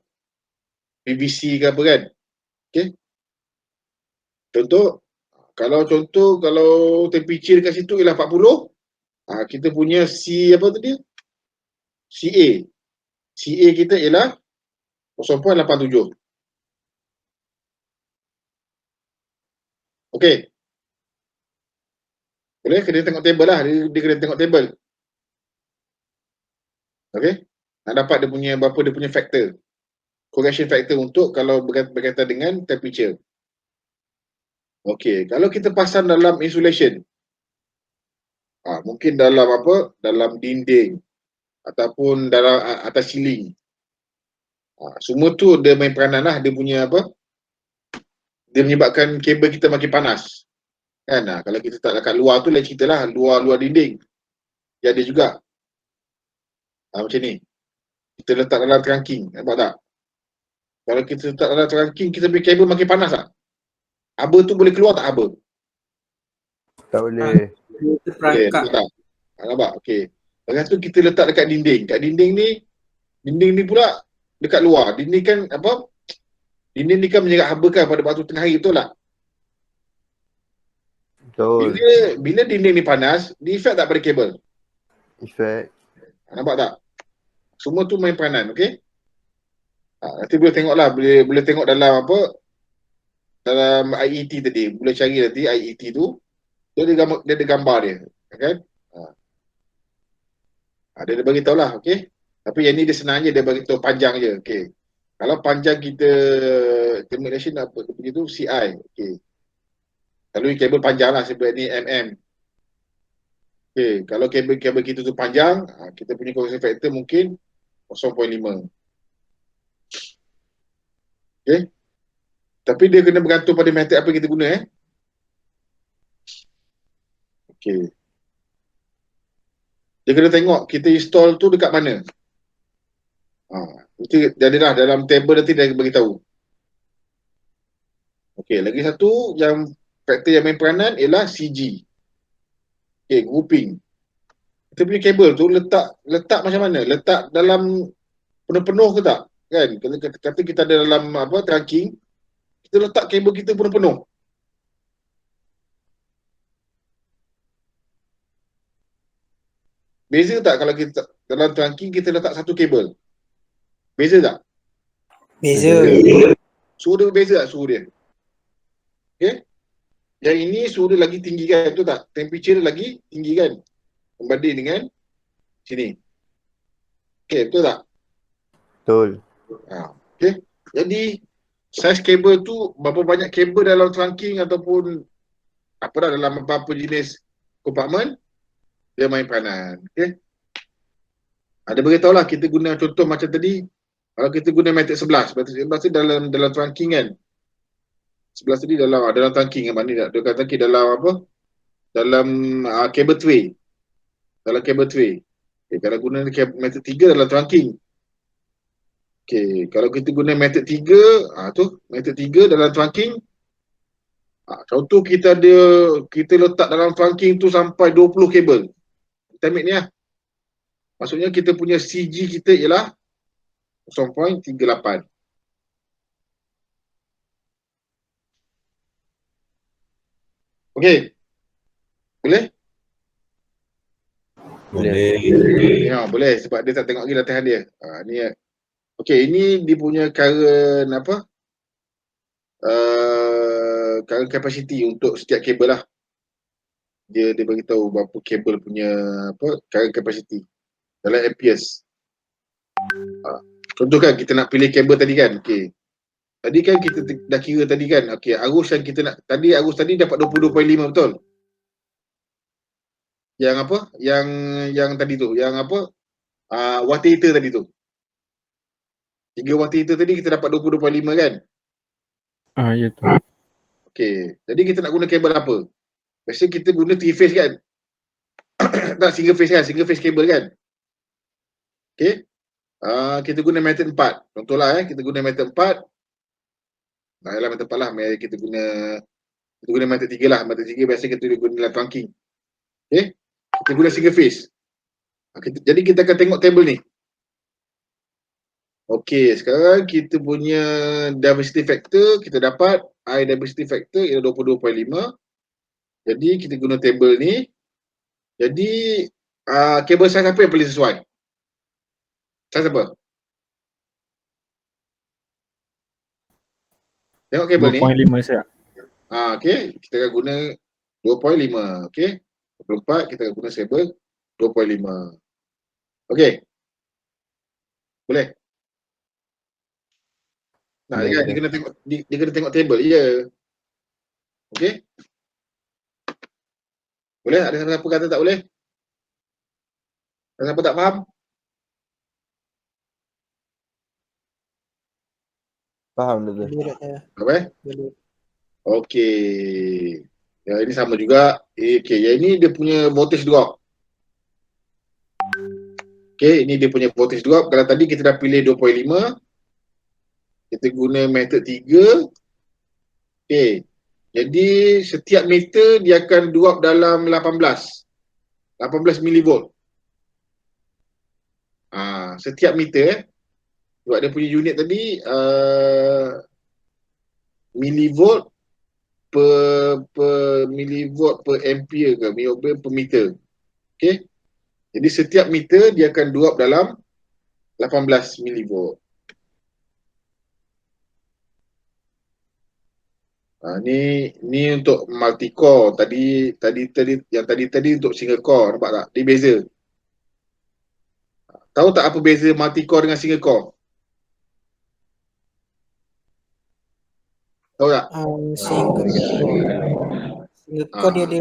PVC ke apa kan. Okey. Kalau temperature dekat situ ialah 40, kita punya apa tadi? CA. CA kita ialah 0.87. Okey. Boleh, kena tengok table lah. Dia kena tengok table. Okey. Nak dapat dia punya berapa dia punya factor. Correction factor untuk kalau berkaitan dengan temperature. Okey, kalau kita pasang dalam insulation. Mungkin dalam apa? Dalam dinding ataupun dalam atas ceiling. Semua tu dia main peranan lah. Dia punya apa? Dia menyebabkan kabel kita makin panas. Kan? Kalau kita tak dekat luar tu lain cerita lah. Luar dinding. Dia ada juga. Macam ni. kita letak dalam trunking. Nampak tak? Kalau kita letak dalam trunking, kita punya kabel makin panas tak? Haba tu boleh keluar tak haba? Tak boleh. Boleh, Terperangkap. nampak tak? Nampak? Okey. Lepas tu kita letak dekat dinding. Kat dinding ni pula dekat luar. Dinding kan apa? Dinding ni kan menyerap haba kan pada waktu tengah hari, betul tak? Betul. Bila dinding ni panas, dia effect tak pada kabel? Effect. Nampak tak? Semua tu main peranan, okey? Nanti boleh tengok lah, boleh tengok dalam apa, dalam IET tadi, boleh cari nanti IET tu, dia ada gambar dia, kan? Dia dah bagi tahu lah, okey? Tapi yang ni dia senang je, dia bagi tahu panjang je, okey? Kalau panjang kita termination apa begitu CI, okey? Kalau kabel panjang lah sebab ni mm. Okey, kalau kabel kita tu panjang, kita punya correction factor mungkin 0.5. Okey. Tapi dia kena bergantung pada method apa kita guna Okey. Dia kena tengok kita install tu dekat mana. Itu jadilah dalam table nanti dia bagi tahu. Okey, lagi satu yang faktor yang main peranan ialah CG. Okey, grouping. Kita punya kabel tu letak macam mana? Letak dalam penuh-penuh ke tak? Kan? Kata kita ada dalam apa trunking, kita letak kabel kita penuh-penuh. Beza tak kalau kita dalam trunking kita letak satu kabel? Beza tak? Beza. Suhu dia berbeza tak suhu dia? Okay? Yang ini suhu dia lagi tinggi kan, betul tak? Temperature dia lagi tinggi kan? Berbanding dengan sini. Okay, betul tak? Betul. Okay. Jadi, saiz kabel tu, berapa banyak kabel dalam trunking ataupun apa dah dalam apa-apa jenis kompartmen, dia main peranan. Okay. Ada beritahu lah, kita guna contoh macam tadi, kalau kita guna method 11 tu dalam trunking kan. 11 tadi dalam trunking kan, maknanya dia kata dalam apa? Dalam cable tray. Dalam cable tray. Okay, kalau guna method 3 dalam trunking. Okay, kalau kita guna method 3, tu method 3 dalam trunking. Contoh kita letak dalam trunking tu sampai 20 kabel. Kita ambil ni lah. Maksudnya kita punya CG kita ialah 0.38. Okey. Boleh? Boleh. Ya, boleh sebab dia tak tengok lagi latihan dia. Ni. Okey, ini dia punya current apa? Current capacity untuk setiap kabel lah. Dia bagi tahu berapa kabel punya apa? Current capacity dalam amperes. Contoh kan kita nak pilih kabel tadi kan. Okey. Tadi kan kita dah kira tadi kan. Okey, arus yang kita nak arus tadi dapat 22.5 betul? Yang apa? Yang tadi tu, yang apa? Watt heater tadi tu. 3 watt heater tadi kita dapat 22.5 kan? Ya tu. Okey, jadi kita nak guna kabel apa? Biasanya kita guna 3 phase kan? Tak, single phase kan? Single phase kabel kan? Okey. Kita guna method 4. Contohlah kita guna method 4. Ialah method 4 lah. Kita guna method 3 lah. Method 3 biasa kita guna dalam trunking. Okey. Kita guna single phase. Jadi kita akan tengok table ni. Okey, sekarang kita punya diversity factor kita dapat I diversity factor ialah 22.5. Jadi kita guna table ni. Jadi kabel saiz apa yang paling sesuai? Saiz apa? Tengok kabel ni. 2.5 saya. Okey, kita akan guna 2.5. Okey. 24 kita akan guna kabel 2.5. Okey. Boleh? Nah, dia kena tengok table. Ya. Okey. Boleh? Ada siapa kata tak boleh? Ada siapa tak faham? Faham betul. Apa? Okey. Ya, ini sama juga. Okey, yang ini dia punya voltage drop. Okey, Okay, ini dia punya voltage drop. Kalau tadi kita dah pilih 2.5, kita guna method 3. Okay, jadi setiap meter dia akan drop dalam 18 millivolt. Setiap meter sebab dia punya unit tadi millivolt per millivolt per ampere ke, millivolt per meter. Okay, jadi setiap meter dia akan drop dalam 18 millivolt. Ni untuk multi core. Tadi untuk single core, nampak tak? Dia beza. Tahu tak apa beza multi core dengan single core? Tahu tak? Single core dia ada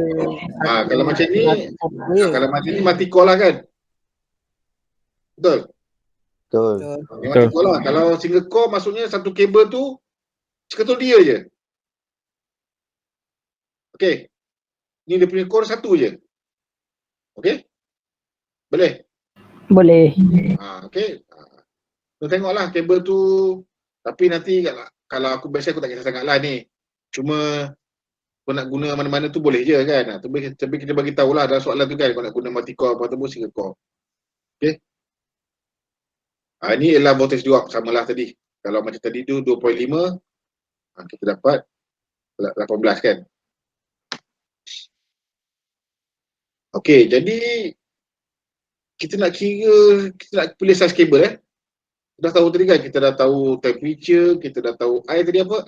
Kalau macam ni, kalau macam ni multi core lah kan? Betul? Betul. Multi core lah. Kalau single core maksudnya satu kabel tu seketul dia je. Okey. Ni dia punya core satu je. Okey? Boleh? Boleh. Okey. Kau tengoklah kabel tu. Tapi nanti kalau aku biasa aku tak kisah sangat lah ni. Cuma kau nak guna mana-mana tu boleh je kan. Tapi kita bagi tahulah dalam soalan tu kan kau nak guna multi core ataupun single core. Okey. Ini ialah voltage drop samalah tadi. Kalau macam tadi tu 2.5, kita dapat 18 kan. Okey, jadi kita nak pilih size kabel Dah tahu tadi kan, kita dah tahu temperature, kita dah tahu I tadi apa?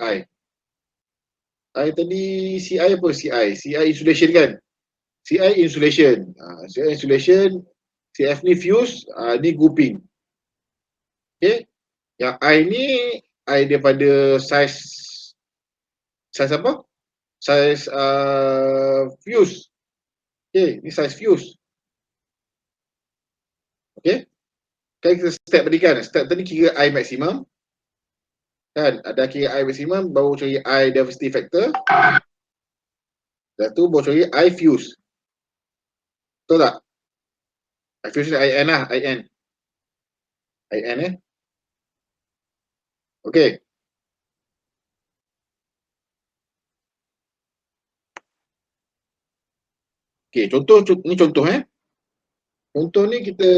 I tadi CI apa? CI insulation kan? CI insulation. CI insulation, CF ni fuse, ni grouping. Okey. Yang I ni daripada size apa? Size fuse. Okey, ni size fuse. Okey. Kan kita step tadi kan. Step tadi kira I maximum. Kan, ada kira I maximum, baru cari I diversity factor. Lepas tu baru cari I fuse. Betul tak? I fuse ni IN lah, IN. Okey. Okey, contoh ni contoh Contoh ni kita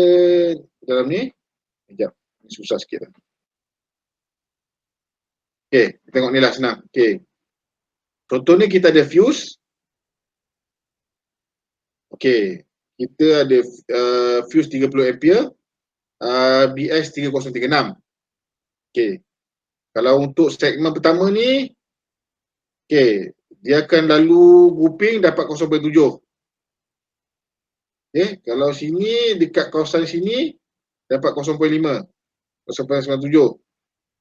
dalam ni. Sekejap, ni susah sikit lah. Okey, kita tengok ni lah senang. Okey. Contoh ni kita ada fuse. Okey, kita ada fuse 30 ampere, BS 3036. Okey. Kalau untuk segmen pertama ni, okey, dia akan lalu grouping dapat 0.7. Okey, kalau sini dekat kawasan sini dapat 0.5. 0.97.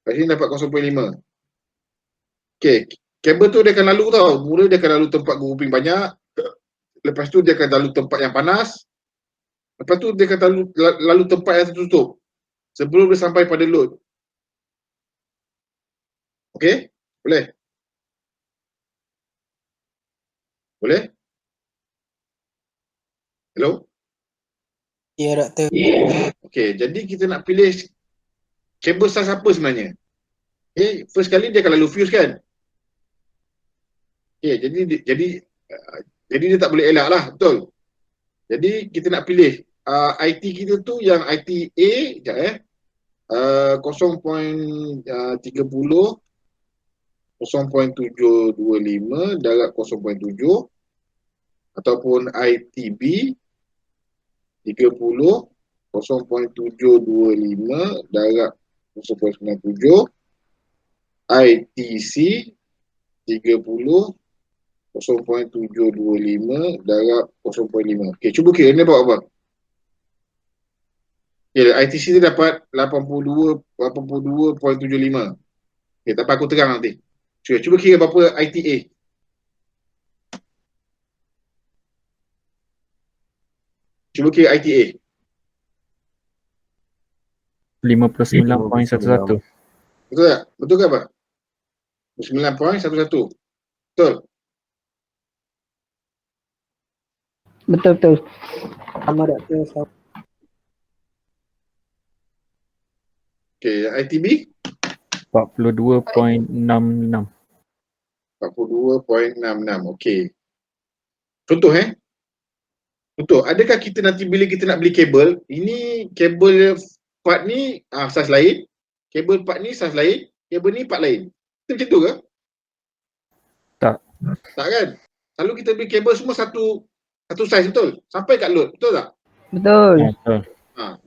Kat sini dapat 0.5. Okey, kabel tu dia akan lalu tau. Mula dia akan lalu tempat grouping banyak. Lepas tu dia akan lalu tempat yang panas. Lepas tu dia akan lalu tempat yang tertutup. Sebelum dia sampai pada load. Okey? Boleh? Boleh? Hello? Ya, doktor. Okey, jadi kita nak pilih kabel size apa sebenarnya? Okey, first kali dia akan lalu fuse kan? Okey, jadi dia tak boleh elak lah, betul? Jadi kita nak pilih IT kita tu yang IT A, sekejap 0.30 0.725 darab 0.7 ataupun ITB 30 0.725 darab 0.97 ITC 30 0.725 darab 0.5. Okey, cuba kira ni dapat apa? Okey, ITC ni dapat 82.75. Okey, tapi aku terang nanti. Cuba kira berapa ITA. Cuba kira ITA. 59.11. Betul tak? Betul ke apa? 9.11. Betul? Betul. Sama doktor. Okay, ITB 42.66. 42.66. Okay. Contoh Contoh, adakah kita nanti bila kita nak beli kabel, ini kabel part ni saiz lain, kabel part ni saiz lain, kabel ni part lain. Itu macam tu ke? Tak. Tak kan? Selalu kita beli kabel semua satu saiz, betul? Sampai kat load, betul tak? Betul. Betul.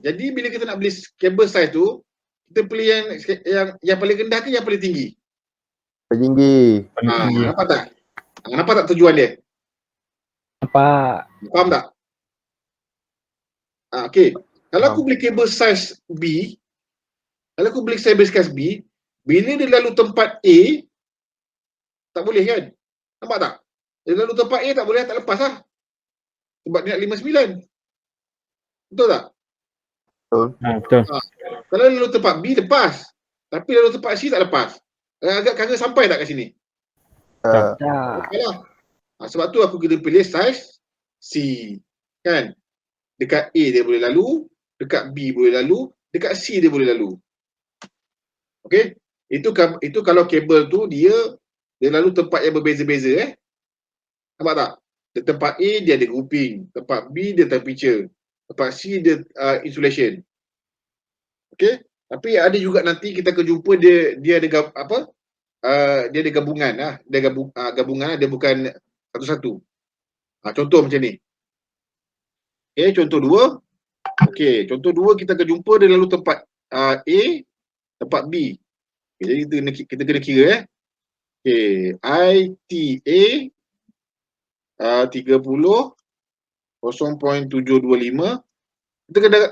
Jadi bila kita nak beli kabel saiz tu, kita pilih yang paling rendah ke yang paling tinggi? Tinggi. Nampak tak? Nampak tak tujuan dia? Nampak. Faham tak? Okay. Kalau aku beli kabel saiz B, kalau aku beli kabel saiz B, bila dia lalu tempat A, tak boleh kan? Nampak tak? Dia lalu tempat A tak boleh, tak lepas lah. Sebab dia nak 59. Betul tak? Betul. Kalau lalu tempat B, lepas. Tapi lalu tempat C, tak lepas. Agak kagak sampai tak kat sini? Tak. Salah. Sebab tu aku kena pilih saiz C. Kan? Dekat A dia boleh lalu, dekat B boleh lalu, dekat C dia boleh lalu. Okey? Itu kalau kabel tu dia lalu tempat yang berbeza-beza Nampak tak? Di tempat A dia ada grouping, tempat B dia temperature, tempat C dia insulation. Okey? Tapi ada juga nanti kita akan jumpa dia ada dia ada gabungan gabungan dia bukan satu-satu. Contoh macam ni. Okay, contoh 2. Okay, contoh 2 kita akan jumpa dia lalu tempat A, tempat B. Okay, jadi kita kena kira Okay, ITA 30 0.725.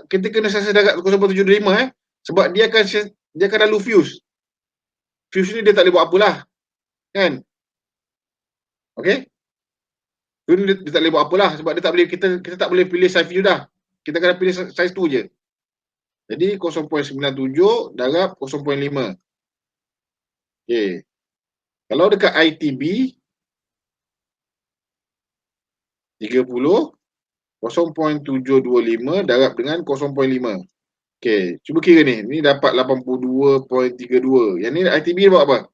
Kita kena siasat dekat 0.725 sebab dia akan lalu fuse. Fuse ni dia tak boleh buat apalah. Kan? Okay? Dia tak boleh buat apalah sebab dia tak boleh kita tak boleh pilih saiz fuse dah. Kita kena pilih saiz tu je. Jadi 0.97 darab 0.5. Okey. Kalau dekat ITB 30 0.725 darab dengan 0.5. Okey, cuba kira ni. Ni dapat 82.32. Yang ni ITB dapat apa?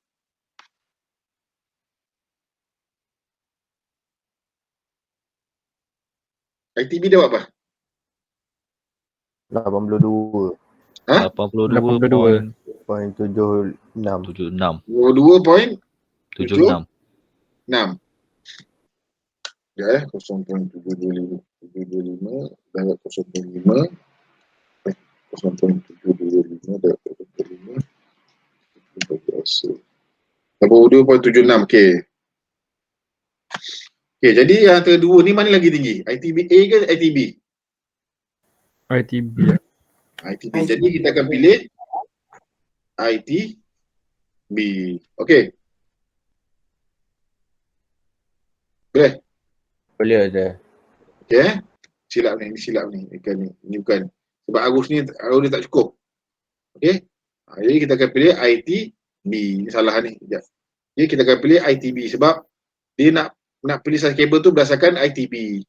ITB dapat apa? 82.76. 82.76. 22.76. 76. Ya, 0.725 darab 0.5. 0.725 darab 0.5. 82.76. Okey. Okey, jadi yang antara dua ni mana lagi tinggi? ITB A ke ITB? ITB. ITB. Jadi kita akan pilih ITB. Okey. Boleh? Boleh ada. Okey. Silap ni, Ini bukan. Sebab arus ni dia tak cukup. Okey. Jadi kita akan pilih ITB. Ini salah ni. Sekejap. Jadi kita akan pilih ITB sebab dia nak pilih saiz kabel tu berdasarkan ITB.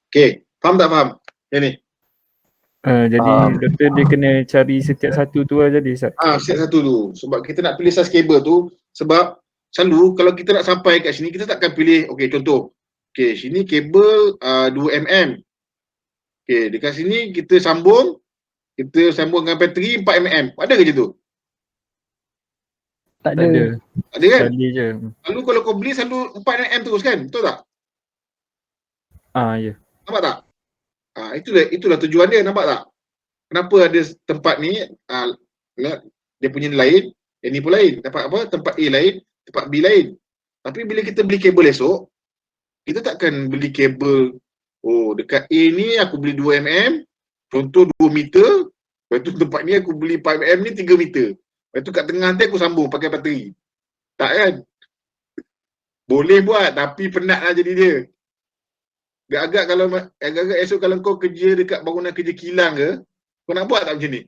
Okey. Faham tak faham? Yang ni. Jadi doktor dia kena cari setiap satu tu lah jadi Ustaz. Setiap satu tu. Sebab kita nak pilih saiz kabel tu sebab selalu kalau kita nak sampai kat sini kita takkan pilih contoh. Sini kabel 2 mm. Dekat sini kita sambung dengan bateri 4 mm. Ada ke macam tu? Tak ada. Ada kan? Sekali je. Lalu kalau kau beli selalu 4 mm terus kan? Betul tak? Ya. Nampak tak? Itulah tujuan dia, nampak tak? Kenapa ada tempat ni dia punya lain, yang ni pun lain. Dapat apa? Tempat A lain, tempat B lain. Tapi bila kita beli kabel esok, kita takkan beli kabel dekat A ni aku beli 2 mm, contoh 2 meter, lepas tu tempat ni aku beli 5 mm ni 3 meter. Lepas tu kat tengah nanti aku sambung pakai bateri. Tak kan? Boleh buat tapi penat lah jadi dia. Agak-agak esok kalau kau kerja dekat bangunan kerja kilang ke, kau nak buat tak macam ni?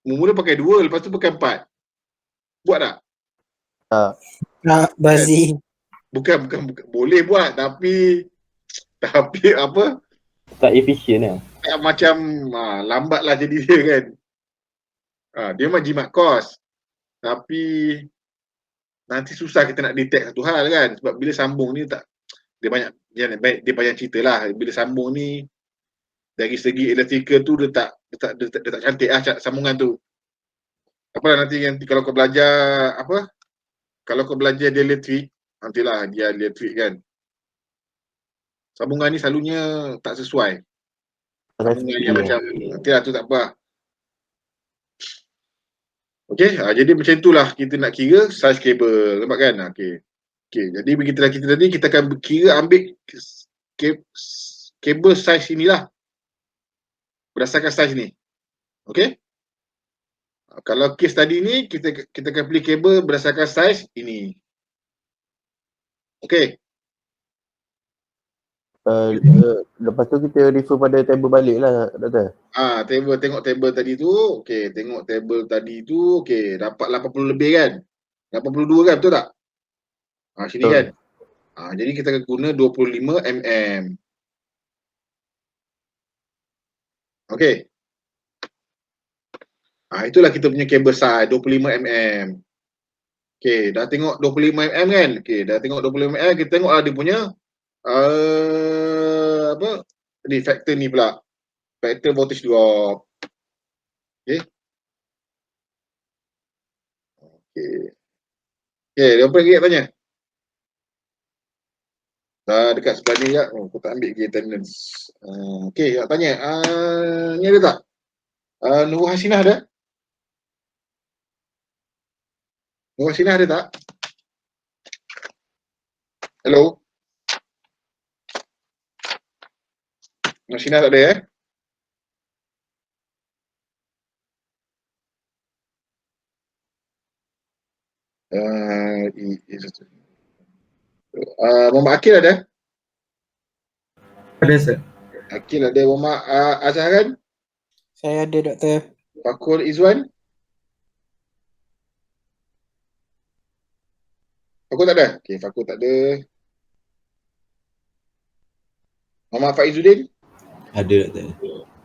Mula-mula pakai 2, lepas tu pakai 4. Buat tak? Bazi. Bukan. Boleh buat tapi apa? Tak efisien lah. Macam lambat lah jadi dia kan. Dia memang jimat kos. Tapi nanti susah kita nak detect satu hal kan. Sebab bila sambung ni tak, dia banyak cerita lah. Bila sambung ni dari segi elektrikal tu dia tak cantik lah sambungan tu. Apalah nanti kalau kau belajar kalau kau belajar dia elektrik, nantilah dia elektrik kan. Sambungan ni selalunya tak sesuai. Sambungan yang macam nantilah tu tak apa. Okey, jadi macam itulah kita nak kira saiz kabel, nampak kan? Okey. Jadi begitulah kita tadi, kita akan kira ambil kabel saiz inilah. Berdasarkan saiz ni. Okey? Kalau kes tadi ni kita akan pilih kabel berdasarkan saiz ini. Okey. Lepas tu kita refer pada table balik lah, Doktor. Tengok table tadi tu. Okey, tengok table tadi tu. Okey, dapat 80 lebih kan? 82 kan, betul tak? Sini betul. Kan? Jadi kita akan guna 25 mm. Okey. Itulah kita punya kabel saiz 25 mm. Okey, dah tengok 25 mm kan? Okey, dah tengok 25 mm, kita tengoklah dia punya ni faktor ni pula. Faktor voltage drop. Okey. Dia apa lagi nak tanya? Dah dekat sebelah ni ya. Aku tak ambil lagi attendance. Okey, nak tanya. Ni ada tak? Nur Hasinah ada? Nur Hasinah ada tak? Hello? Nur Hasinah tak ada Muhammad Akil ada? Ada, Sir. Akil ada. Muhammad Azharan? Saya ada, Doktor. Fakul Izwan? Fakul tak ada? Okey, Fakul tak ada. Muhammad Faizuddin? Ada, Doktor.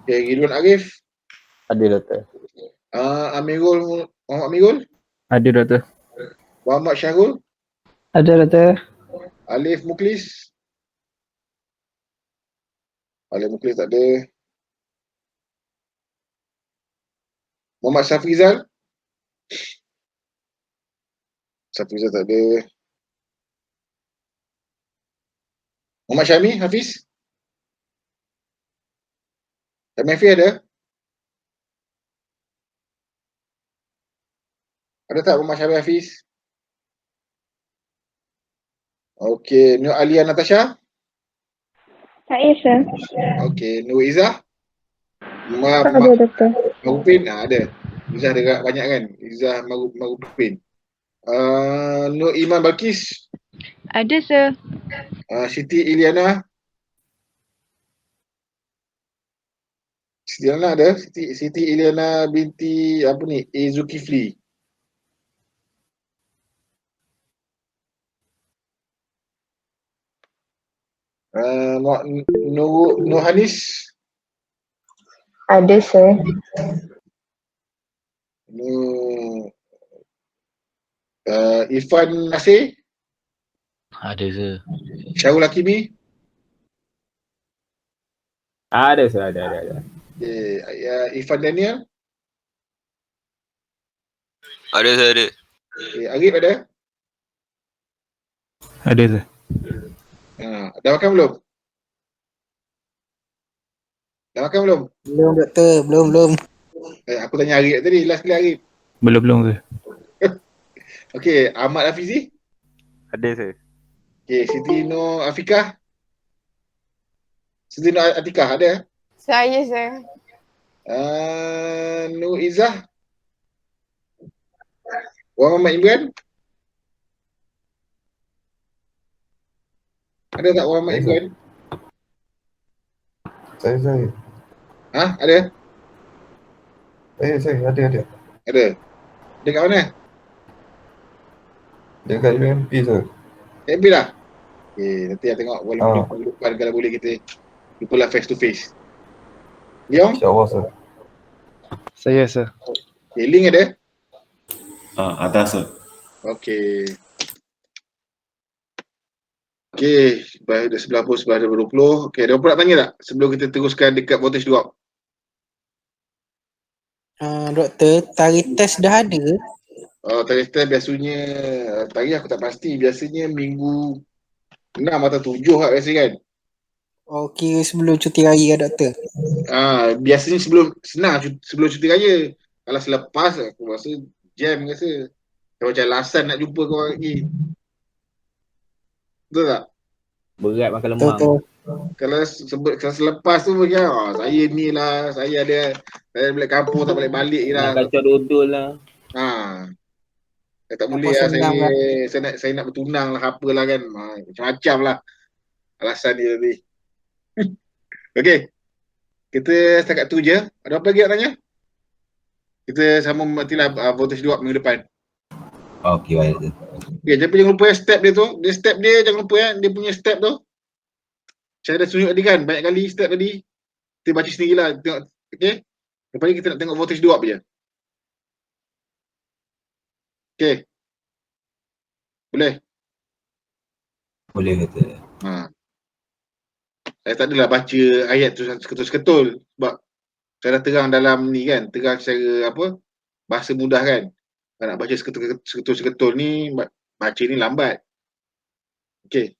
Okey, Ridwan Arif? Ada, Doktor. Amirul, Muhammad Amirul? Ada, Doktor. Muhammad Syahrul? Ada, Doktor. Alif Muklis? Alif Muklis tak ada. Muhammad Safrizal? Safrizal tak ada. Muhammad Syami Hafiz? Syami Hafiz ada? Ada tak Muhammad Syami Hafiz? Okey, Nur Alia Natasha? Saya, Sir. Okey, Nur Izzah? Ada, Doktor. Marupin? Ada. Izzah ada banyak kan? Izzah Marupin. Nur Iman Balkis? Ada, Sir. Siti Iliana? Siti Iliana ada? Siti Iliana binti apa ni? Zulkifli. Nur Hanis? Ada, Sir. Irfan Nasir? Ada, Sir. Syarul Hakimi? Ada, Sir. Ada. Irfan Daniel? Ada, Sir. Ada. Arif ada? Ada, Sir. Dah makan belum? Dah makan belum? Belum, Doktor. Belum. Aku tanya Arif tadi, last kali Arif. Belum, Sir. Okey, Ahmad Hafizi? Ada, Sir. Okey, Siti Nur Afikah? Siti Nur Atikah ada? Saya, Sir. Nur Izzah? Muhammad Imran? Ada tak Muhammad Imran? Saya. Ada? Saya ada. Ada. Dia kat mana? Dia kat UMP, Sir. Ambil lah. Okay, nanti saya tengok boleh kalau boleh kita jumpalah face to face. Leong? InsyaAllah, Sir. Saya, Sir. Okay, link ada? Atas tu. Okey. Okey, dah sebelah pun sebelah 20. Okey, ada apa nak tanya tak sebelum kita teruskan dekat voltage drop? Doktor, tarikh test dah ada? Tarikh test biasanya, tarikh aku tak pasti. Biasanya minggu 6 atau 7 lah biasa kan. Kira sebelum cuti raya kan doktor? Biasanya sebelum cuti raya. Kalau selepas aku rasa jam rasa. Macam alasan nak jumpa kau lagi. Betul tak? Berat makan lemang. Kalau selepas tu macam saya ni lah, saya balik kampung tak balik-balik je lah. Nak kacau dodol lah. Tak boleh lah, saya nak bertunang lah, apalah kan. Macam-macam lah alasan dia tadi. Okey. Kita setakat tu je. Ada apa lagi nak tanya? Kita sambung matilah voltage drop minggu depan. Okey, baik tu. Okay, jangan lupa step dia tu. Step dia jangan lupa dia punya step tu. Saya dah tunjuk tadi kan, banyak kali step tadi. Kita baca sendirilah. Tengok, okey. Lepas ni kita nak tengok voltage drop je. Okey. Boleh? Boleh kata. Saya tak adalah baca ayat tu seketul-seketul sebab saya dah terang dalam ni kan, terang secara bahasa mudah kan. Kalau nak baca seketul-seketul ni, baca ni lambat. Okey.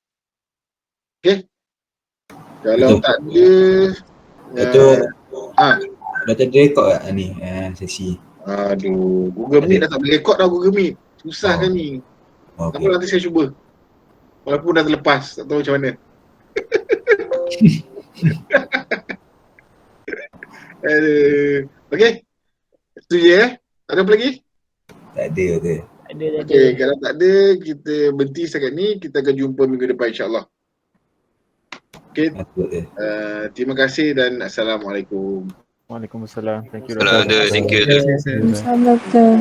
Okey. Kalau betul. tak ada Betul. Dah tadi rekod tak ni sesi? Aduh, Google Meet dah tak boleh rekod dah Google Meet. Susah kan ni. Tak apa, nanti saya cuba. Walaupun dah terlepas, tak tahu macam mana. Okey. Itu je Ada apa lagi? Tak ada. Okey, kalau tak ada, kita berhenti setakat ni. Kita akan jumpa minggu depan insyaAllah. Okey. Terima kasih dan Assalamualaikum. Waalaikumsalam. Thank you. Thank you. Assalamualaikum.